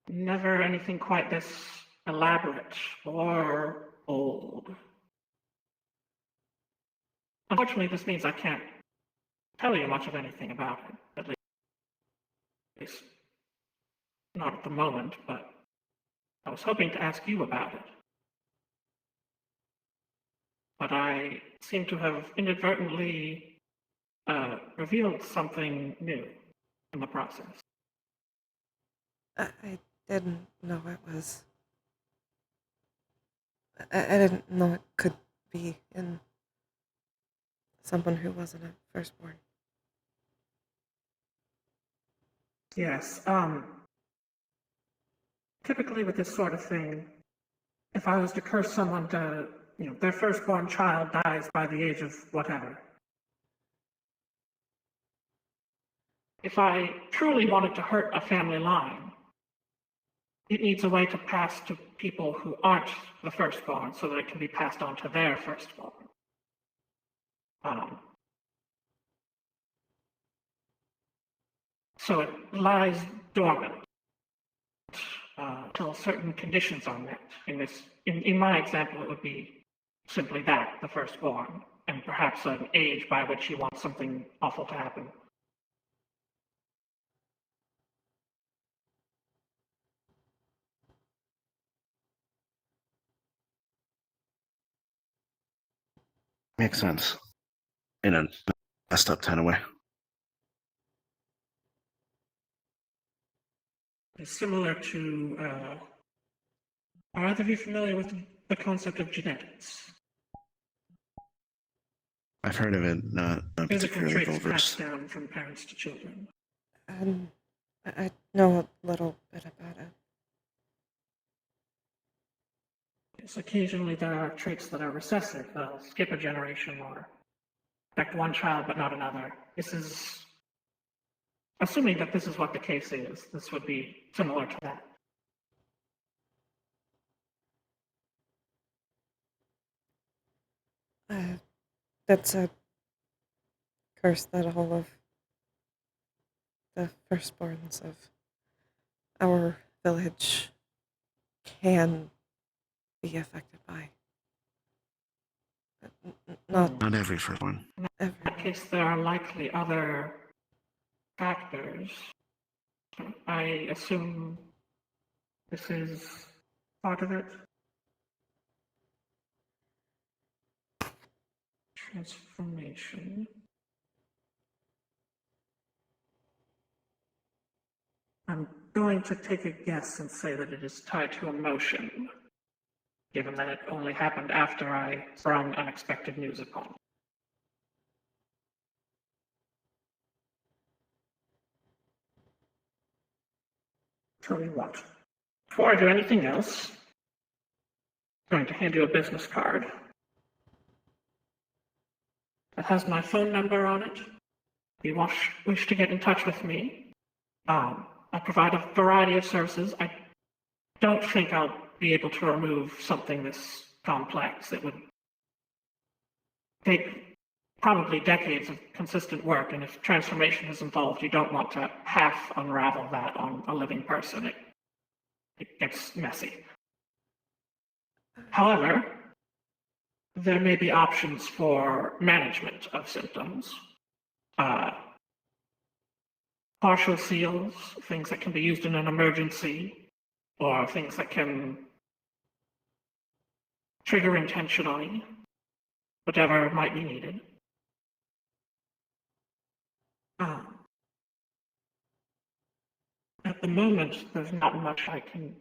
Never anything quite this elaborate or old. Unfortunately, this means I can't tell you much of anything about it. At least not at the moment, but I was hoping to ask you about it. but I seem to have inadvertently revealed something new in the process. I didn't know it was. I didn't know it could be in someone who wasn't a firstborn. Yes, typically with this sort of thing, if I was to curse someone to, their firstborn child dies by the age of whatever. If I truly wanted to hurt a family line, it needs a way to pass to people who aren't the firstborn so that it can be passed on to their firstborn. So it lies dormant until certain conditions are met. In my example, it would be simply that, the firstborn, and perhaps an age by which you want something awful to happen. Makes sense. In a messed up kind of way. It's similar to, are either of you familiar with the concept of genetics? I've heard of it, not Physical particularly traits well passed versed. down from parents to children. I know a little bit about it. Yes, occasionally there are traits that are recessive. They'll skip a generation or affect one child but not another. This is, assuming that this is what the case is, this would be similar to that. That's a curse that all of the firstborns of our village can be affected by. Not every firstborn. In that case, there are likely other factors. I assume this is part of it. Transformation. I'm going to take a guess and say that it is tied to emotion, given that it only happened after I sprung unexpected news upon it. Tell you what, before I do anything else, I'm going to hand you a business card. It has my phone number on it. If you wish to get in touch with me, I provide a variety of services. I don't think I'll be able to remove something this complex. It would take probably decades of consistent work, and if transformation is involved, you don't want to half unravel that on a living person. It gets messy. However, there may be options for management of symptoms. Partial seals, things that can be used in an emergency, or things that can trigger intentionally, whatever might be needed. At the moment, there's not much I can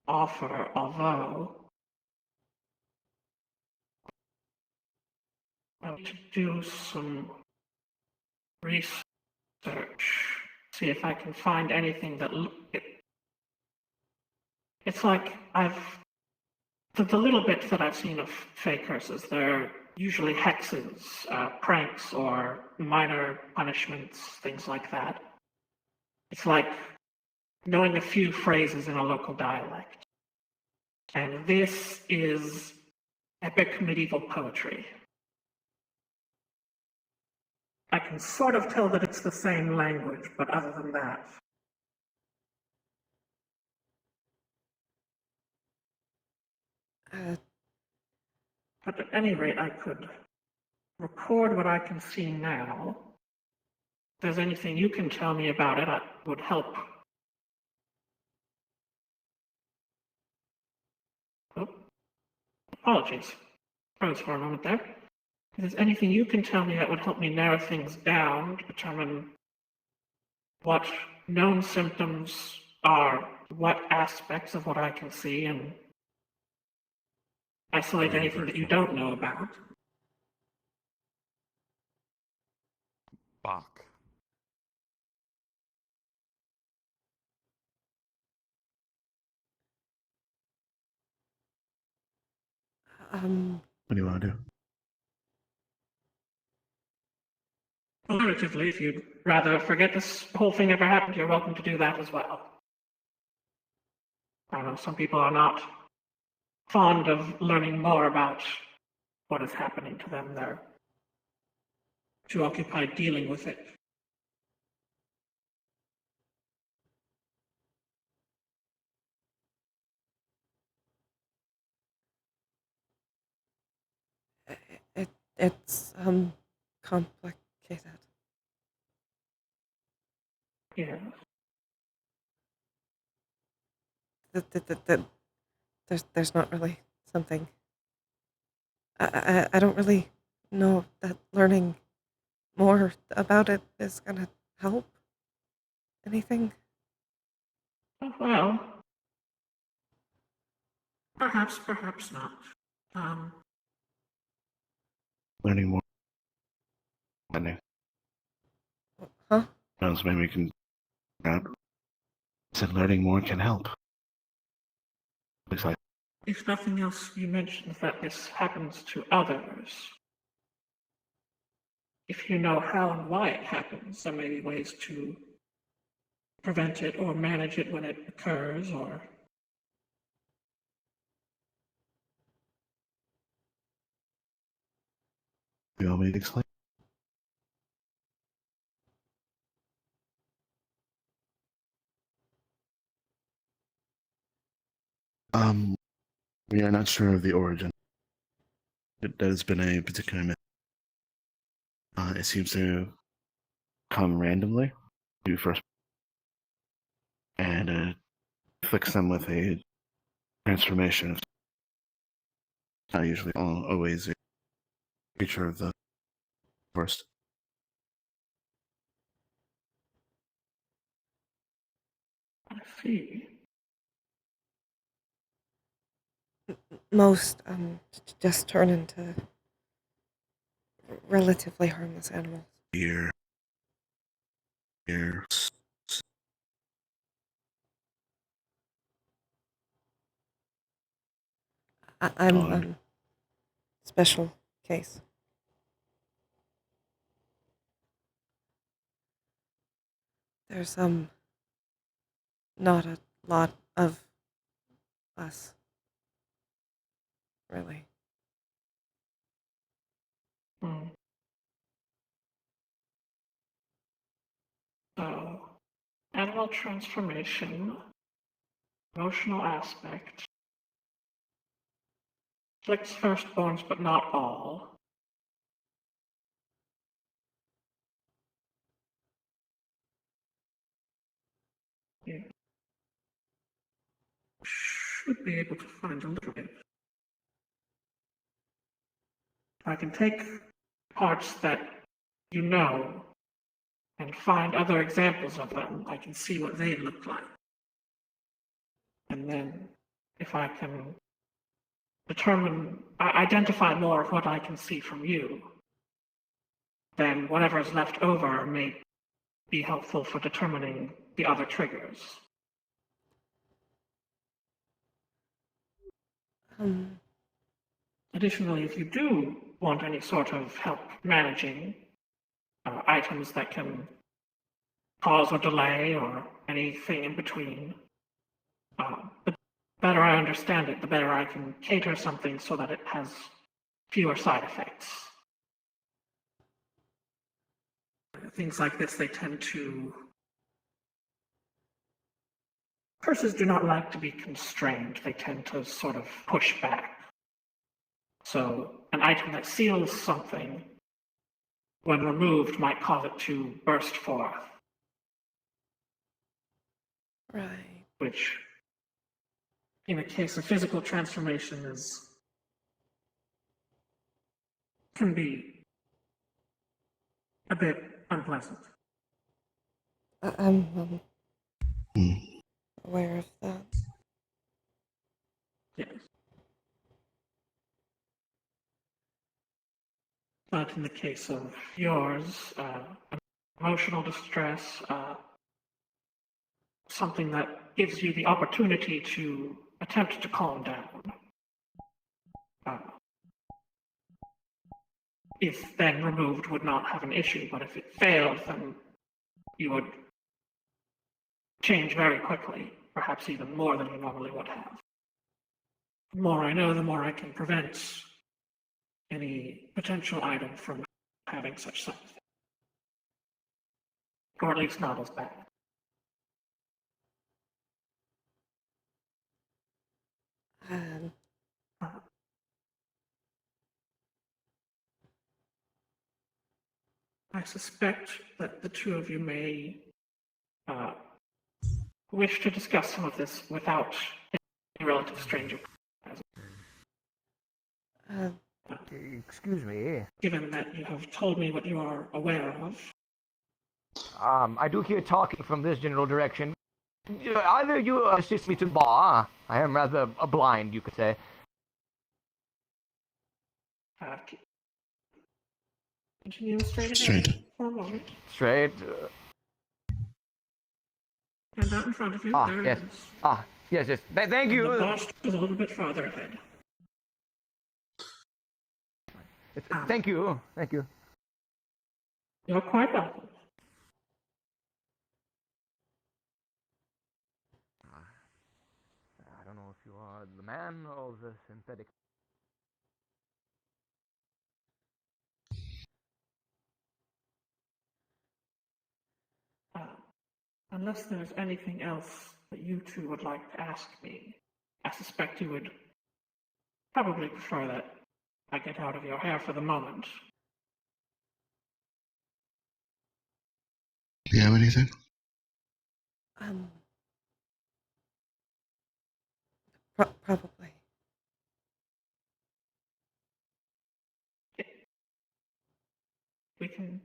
offer, although I need to do some research, see if I can find anything that it's like the little bits that I've seen of fake curses, they're usually hexes, pranks, or minor punishments, things like that. It's like knowing a few phrases in a local dialect. And this is epic medieval poetry. I can sort of tell that it's the same language, but other than that. But at any rate, I could record what I can see now. If there's anything you can tell me about it, that would help. Oh, apologies. Froze for a moment there. If there's anything you can tell me that would help me narrow things down to determine what known symptoms are, what aspects of what I can see, and isolate anything that you don't know about. Bach. What do you want to do? Alternatively, if you'd rather forget this whole thing ever happened, you're welcome to do that as well. I know some people are not fond of learning more about what is happening to them. They're too occupied dealing with it. It's complicated. Yeah. There's not really something. I don't really know that learning more about it is gonna help anything. Well, perhaps not. Learning more. Learning. Huh? Maybe we can. Said learning more can help. Looks like. If nothing else, you mentioned that this happens to others. If you know how and why it happens, there may be ways to prevent it or manage it when it occurs, or... You want me to explain? We are not sure of the origin. That has been a particular myth. It seems to come randomly. You first and fix them with a transformation. Not usually always a creature of the forest. I see. Most just turn into relatively harmless animals. Here. I'm special case. There's not a lot of us, really. So, animal transformation, emotional aspect, afflicts firstborns but not all. Yeah. Should be able to find a little bit. I can take parts that you know and find other examples of them. I can see what they look like. And then if I can identify more of what I can see from you, then whatever is left over may be helpful for determining the other triggers. Additionally, if you do want any sort of help managing items that can cause or delay or anything in between, the better I understand it, the better I can cater something so that it has fewer side effects. Things like this, they tend to... Curses do not like to be constrained. They tend to sort of push back. So an item that seals something, when removed, might cause it to burst forth. Right. Which, in the case of physical transformation, is can be a bit unpleasant. I'm aware of that. Yes. But in the case of yours, emotional distress, something that gives you the opportunity to attempt to calm down. If then removed, would not have an issue, but if it failed, then you would change very quickly, perhaps even more than you normally would have. The more I know, the more I can prevent any potential item from having such side effects. Or at least not as bad. I suspect that the two of you may wish to discuss some of this without a relative stranger. Excuse me. Given that you have told me what you are aware of. I do hear talking from this general direction. Either you assist me to the bar. I am rather blind, you could say. Continue straight Straight. ahead for a moment. Straight. And out in front of you, there yes. it is. Yes, yes. Thank you. The boss is a little bit farther ahead. Thank you. Thank you. You're quite welcome. I don't know if you are the man or the synthetic. Unless there's anything else that you two would like to ask me, I suspect you would probably prefer that I get out of your hair for the moment. Do you have anything? Probably. We can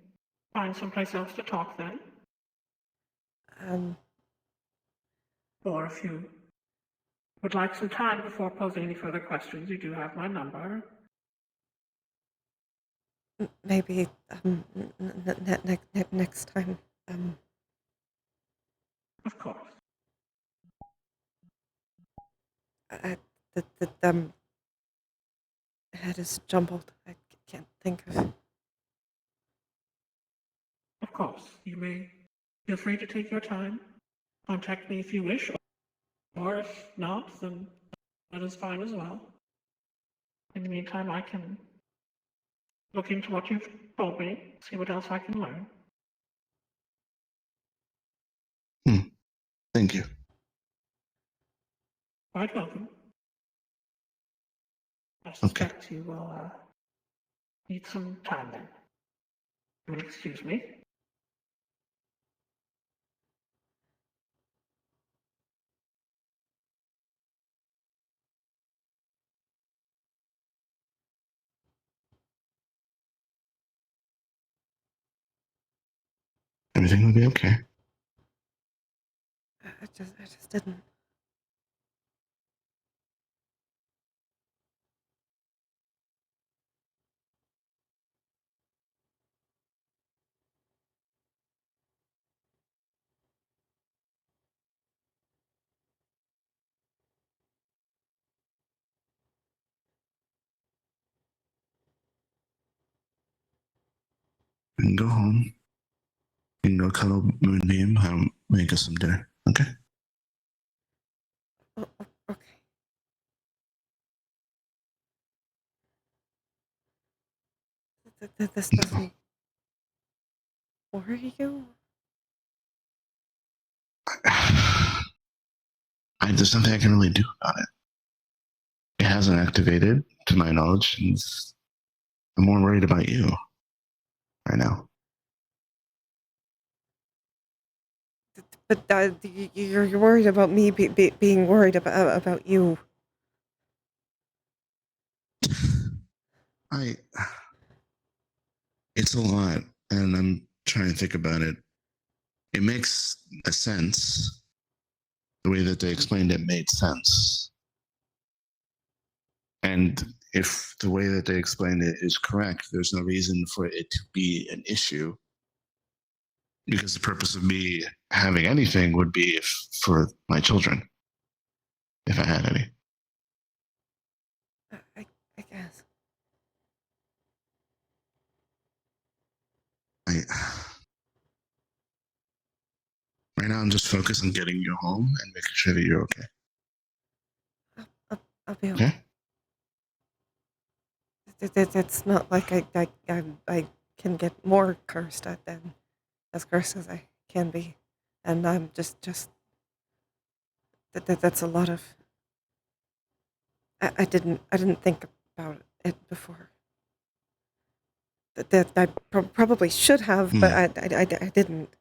find someplace else to talk then. Or if you would like some time before posing any further questions, you do have my number. Maybe next time. Of course. The head is jumbled. I can't think of. Of course, you may feel free to take your time. Contact me if you wish, or if not, then that is fine as well. In the meantime, I can look into what you've told me, see what else I can learn. Thank you. Quite welcome. I suspect you will need some time then. You will excuse me. Everything will be okay. I just didn't. We can go home. We can go cuddle Moonbeam and make us some dinner. Okay? Okay. This doesn't worry you? There's nothing I can really do about it. It hasn't activated, to my knowledge. And I'm more worried about you right now. But you're worried about me being worried about you. It's a lot, and I'm trying to think about it. It makes a sense. The way that they explained it made sense. And if the way that they explained it is correct, there's no reason for it to be an issue. Because the purpose of me having anything would be for my children, if I had any. I guess. Right now, I'm just focused on getting you home and making sure that you're okay. I'll be okay. It's not like I can get more cursed at than as cursed as I can be, and I'm just that's a lot of. I didn't think about it before. That I probably should have, but I didn't.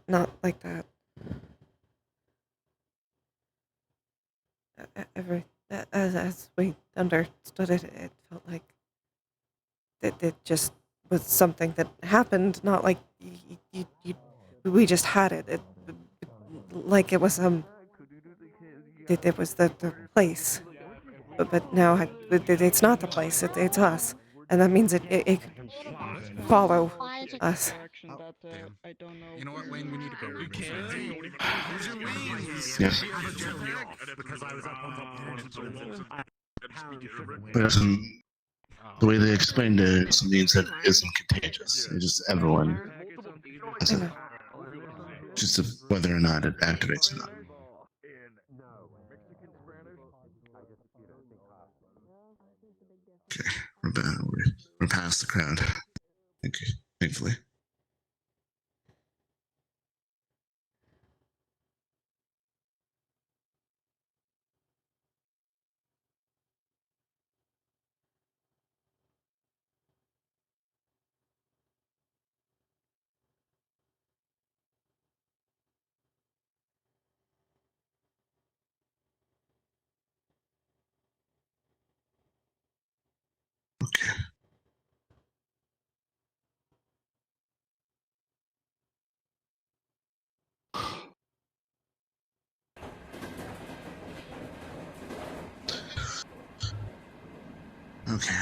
Not like that. As we understood it, it felt like it just was something that happened, not like we just had it. Like it was it was the place, but now it's not the place. It's us, and that means it could follow us. You know what, Wayne? We need to go. You can. Use your wings. Yes. Because I was up on top But the way they explained it means that it isn't contagious. It's just everyone has it. Just whether or not it activates or not. Okay, we're past the crowd. Thank you. Thankfully. Okay.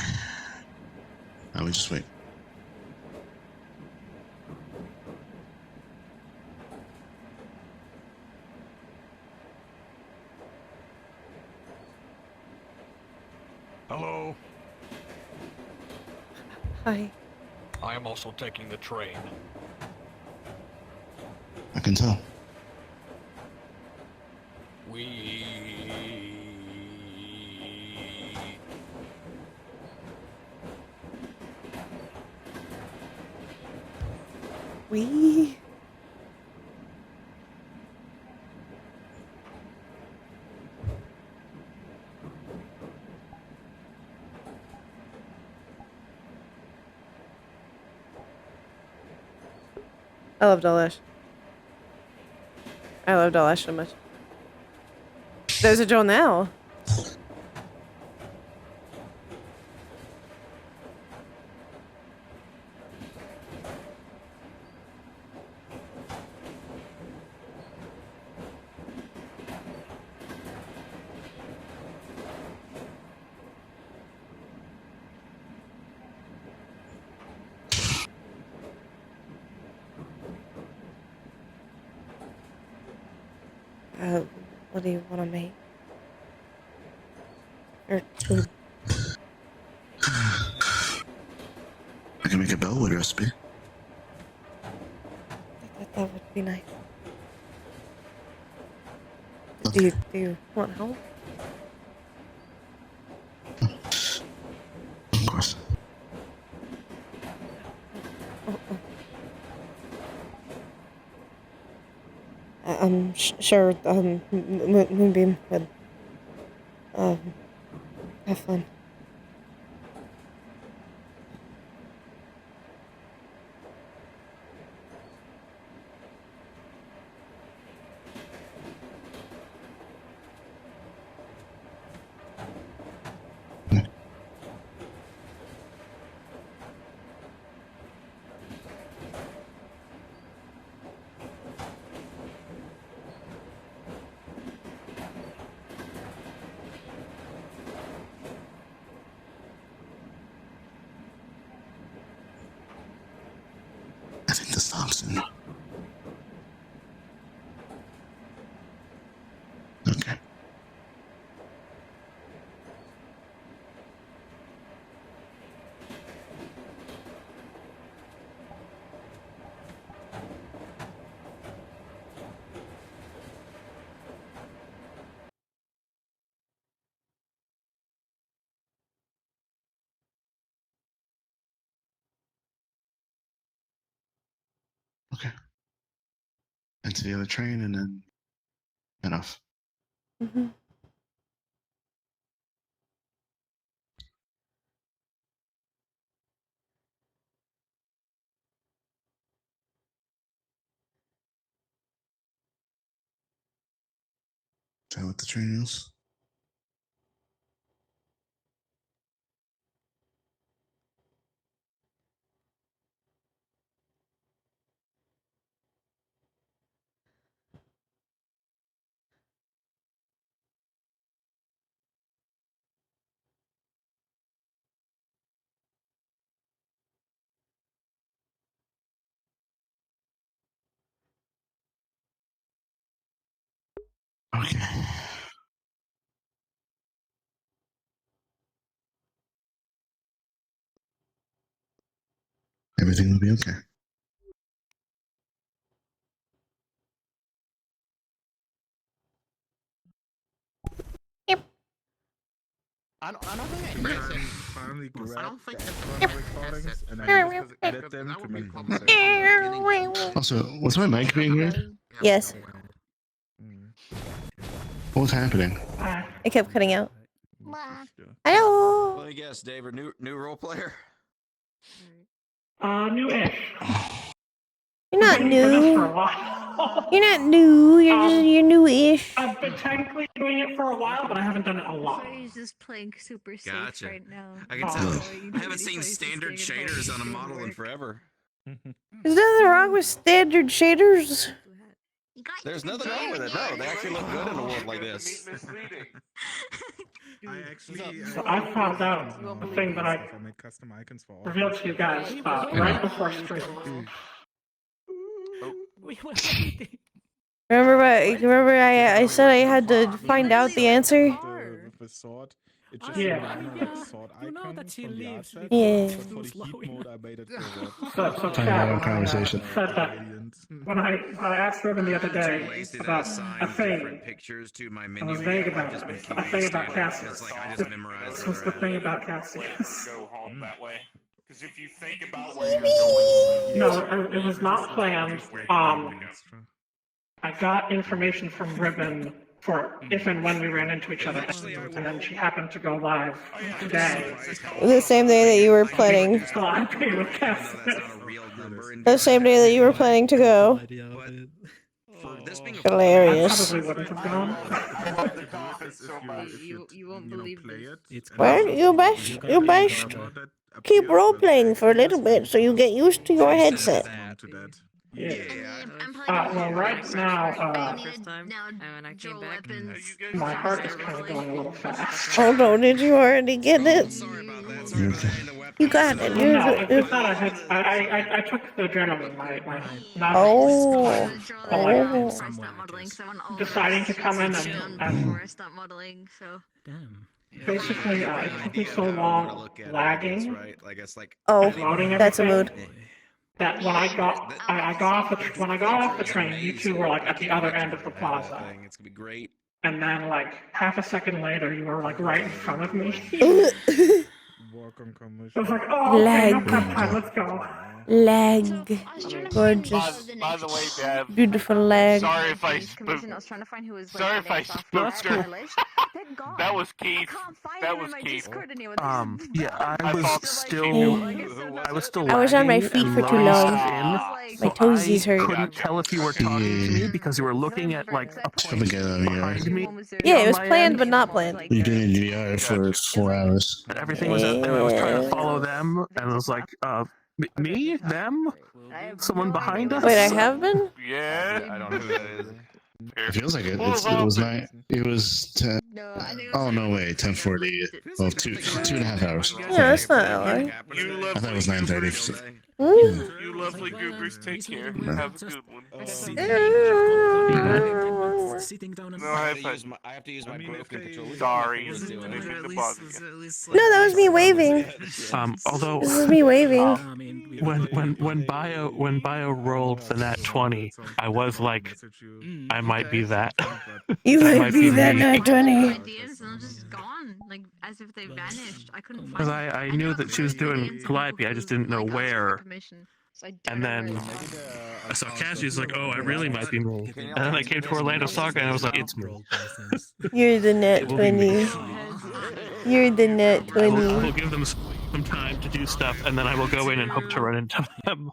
Now we just wait. Hello. Hi. I am also taking the train. I can tell. We. I love Delish. I love Delish so much. There's a Joel now. What do you want to make? Or food? I can make a Bellwood recipe. That would be nice. Do you want help? Of course. I'm sure Moonbeam would have fun. Thompson. Okay. Okay. Into the other train and then enough. Mm-hmm. Is that what the train is? Okay. Everything will be okay. I don't think I finally grab the external recordings and then just edit them to make conversation. Also, was my mic being weird? Yes. What was happening? It kept cutting out. Let Hello. me guess, Dave, a new role player? New-ish. You're not Been doing this for a new. while. You're not new. You're new-ish. I've been technically doing it for a while, but I haven't done it a lot. He's just playing super safe Gotcha. right now. I can tell. I haven't seen standard shaders on a model in forever. There's nothing wrong with standard shaders. There's nothing wrong with it. No, they actually look good in a world like this. I actually. So I found out the thing that I made custom icons for all. revealed to you guys right before stream. Remember I said I had to find out the answer? With the sword. It just sword icon that she lives. Yeah. But for the heat mode, I made it So Chad, conversation. Said that when I asked Ruben the other day about a thing, Pictures to my I menu. was vague about it. A thing about Cassius. It's like I just memorized This was the thing about Cassius. Go home that way. Because if you think about where you're going, No, it was not planned. I got information from Ribbon for if and when we ran into each other, and then she happened to go live today. The same day that you were planning. So I paid with Cassius. The same day that you were planning to go. Hilarious. I probably wouldn't have gone. You won't believe this. Well, you best keep role playing for a little bit so you get used to your headset. Well, right now, And I came back. my heart is kind of going a little fast. Oh no, did you already get it? You got it. It's not a head. I took the adrenaline. Deciding to come in and basically, it took me so long lagging. Loading that's a everything, mood. That when I got off the train, you two were like at the other end of the plaza. It's gonna be great. And then like half a second later, you were like right in front of me. I was like, oh, okay, no prep time, let's go. Lag. Gorgeous. by the way, Dev. Beautiful lag. Sorry if I spooked. Sorry if I spooked her. That was Keith. That was Keith. Yeah, I was on my feet for too long. My toesies hurt. I couldn't tell if you were talking to me because you were looking at like a point behind me. Yeah, it was planned but not planned. You've been in VR for 4 hours. Everything was, and I was trying to follow them, and I was like, me, them, someone behind us. Wait, I have been? Yeah. I don't know who that is. It feels like it. It was 9. It was 10. No, I think Oh no way, 10:40. Well, 2.5 hours. Yeah, that's not long. I thought it was 9:30. You lovely goobers, take care. Have a good one. Sitting down and I have to use my broken controller. Sorry, anything to bother you. No, that was me waving. Although This is me waving. when bio rolled the nat 20, I was like, I might be that. You That might be that me. nat 20. ideas and they're just gone, like as if they vanished. I couldn't find Because I knew that she was doing Calliope, I just didn't know where. And then I saw Cassie's like, oh, I really might be me. And then I came to Orlando Saga and I was like, it's me. You're the nat It will be 20. me. You're the nat I 20. will give them some time to do stuff, and then I will go in and hope to run into them.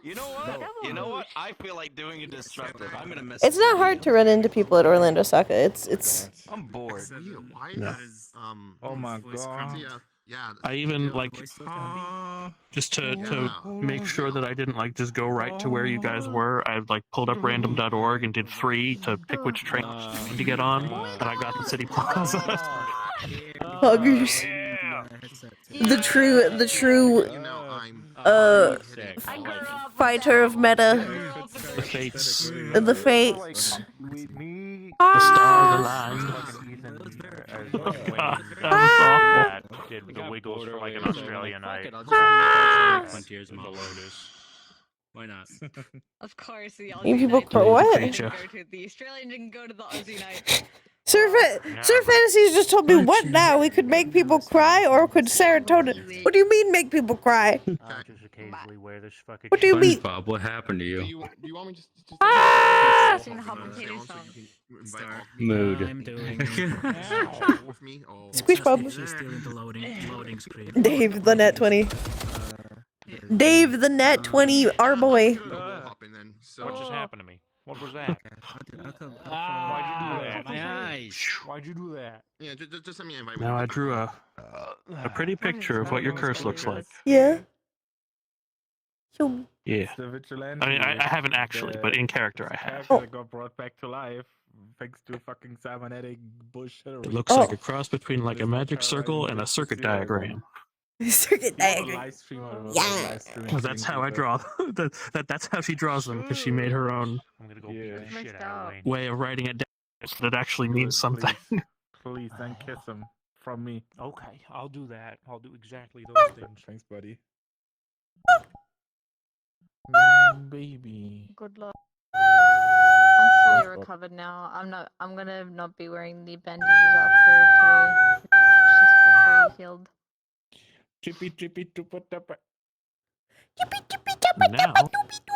You know what? You know what? I feel like doing a destructive. I'm gonna mess. It's not hard to run into people at Orlando Saka. It's. I'm bored. No. Oh my god. I even like just to make sure that I didn't like just go right to where you guys were. I like pulled up random.org and did 3 to pick which train to get on, and I got the City Plaza. Huggers. The true fighter of meta. The fates. The fates. The stars aligned. That was awful. Did the Wiggles for like an Australian night. 20 years ago. Why not? Of course, the You Aussie people night cry- what? didn't go to the Australian didn't go to the Aussie night. Sir Fantasies just told me what now? We could make people cry or could serotonin. What do you mean make people cry? Just occasionally wear this fucking. What do you mean? SpongeBob, what happened to you? Do you want me just Ah! Mood. I'm doing. with me? Oh. Squish Bob. She's still in the loading screen. Dave the net 20. Dave the net 20, our boy. What just happened to me? What was that? Why'd you do that? My eyes. Why'd you do that? Yeah, just send me an invite. Now I drew a pretty picture of what your curse looks like. Yeah. Yeah. The vigilante. I mean, I haven't actually, but in character I have. Character that got brought back to life thanks to fucking cybernetic bullshit. It looks like a cross between like a magic circle and a circuit diagram. Circuit diagram. Yeah. That's how I draw. That's how she draws them, because she made her own I'm gonna go beat the shit out of Wayne. way of writing it down so that it actually means something. Please, then kiss him from me. Okay, I'll do that. I'll do exactly those things. Thanks, buddy. Baby. Good luck. I'm fully recovered now. I'm gonna not be wearing the bandages after today. She's fully healed. Chippy chippy tupa tapa. Now, that's just go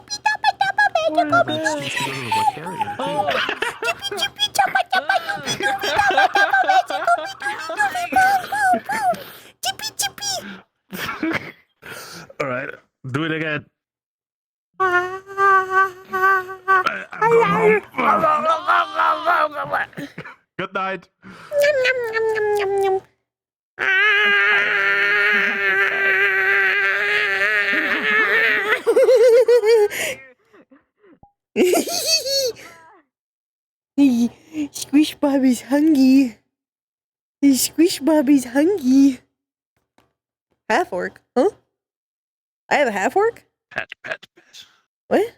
to the Vicarian, all right, do it again. Good night. Squish Bob is hungry. Squish Bob is hungry. Half orc, huh? I have a half orc? Pet. What?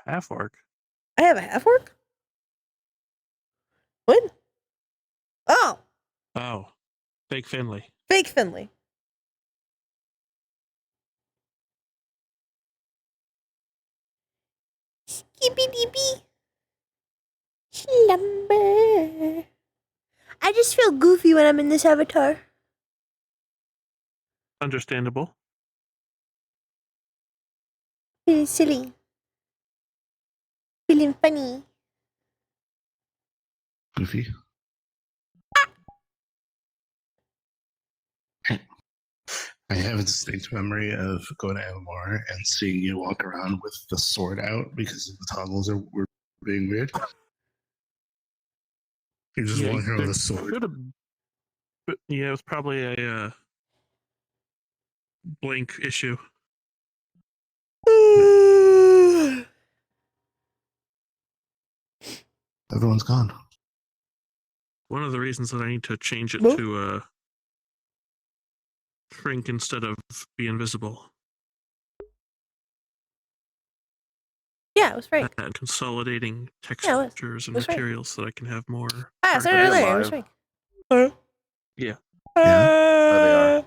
Half orc. I have a half orc? What? Oh, Oh, fake Finley. fake Finley. Skippy dippy. Slumber. I just feel goofy when I'm in this avatar. Understandable. Feeling silly. Feeling funny. Goofy. I have a distinct memory of going to MMR and seeing you walk around with the sword out because the toggles were being weird. You're just walking around with a sword. Yeah, it was probably a blink issue. Everyone's gone. One of the reasons that I need to change it to shrink instead of be invisible. Yeah, it was Frank. And consolidating textures and was Frank. materials so that I can have more. Ah, so there. It was Frank. Yeah. There they are.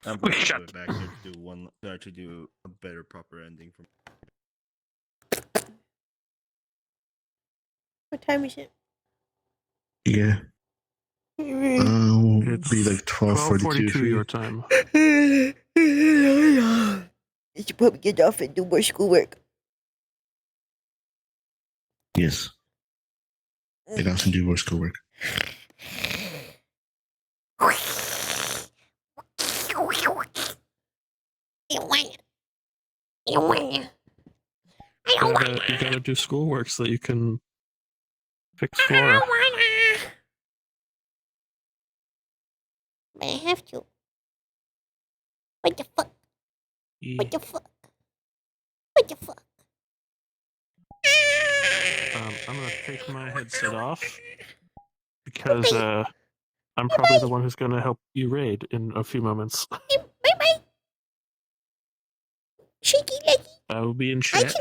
I'm going to go back there to do one to actually do a better proper ending for. What time is it? Yeah. It's be like 12:42 your time. You should probably get off and do more schoolwork. Yes. Get off and do more schoolwork. You gotta do schoolwork so that you can fix Flora. But I have to. What the fuck? What the fuck? What the fuck? I'm gonna take my headset off because I'm probably the one who's gonna help you raid in a few moments. Bye-bye. Shaky leggy. I will be in chat.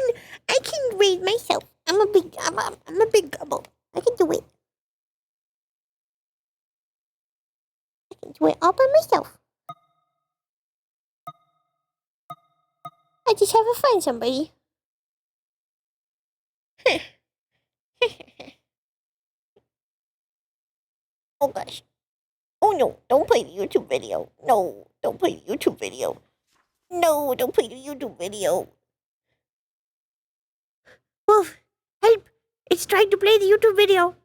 I can read myself. I'm a big gobble. I can do it. I can do it all by myself. I just have to find somebody. Oh gosh. Oh no, don't play the YouTube video. No, don't play the YouTube video. No, don't play the YouTube video. Wolf, help! It's trying to play the YouTube video.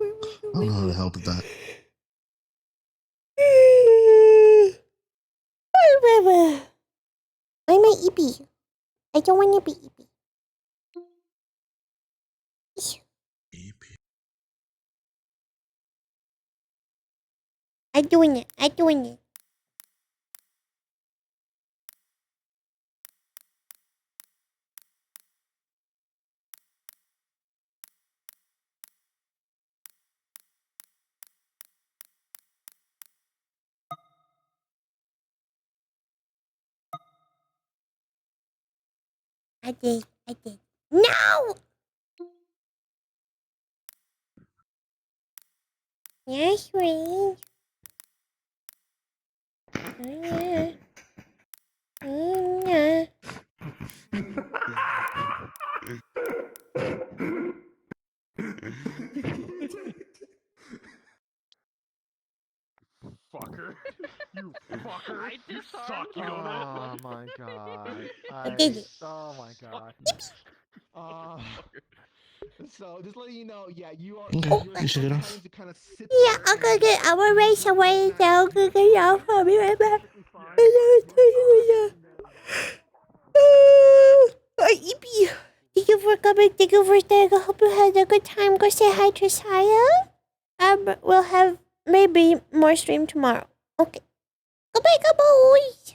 I don't know how to help with that. I'm an EP. I don't want to be EP. I'm doing it. I did. No! Yes, Ray. Yeah. Fucker. You fucker. You suck, you know that? Oh my god. I did it. Oh my god. So just letting you know, yeah, you are. Okay, You're you should get off. having to kind of sit Yeah, I'll go get. I will race away. So I'll go get off. I'll be right back. EP. Thank you for coming. Thank you for staying. I hope you had a good time. Go say hi to Saya. We'll have maybe more stream tomorrow. Okay. Goodbye, boys.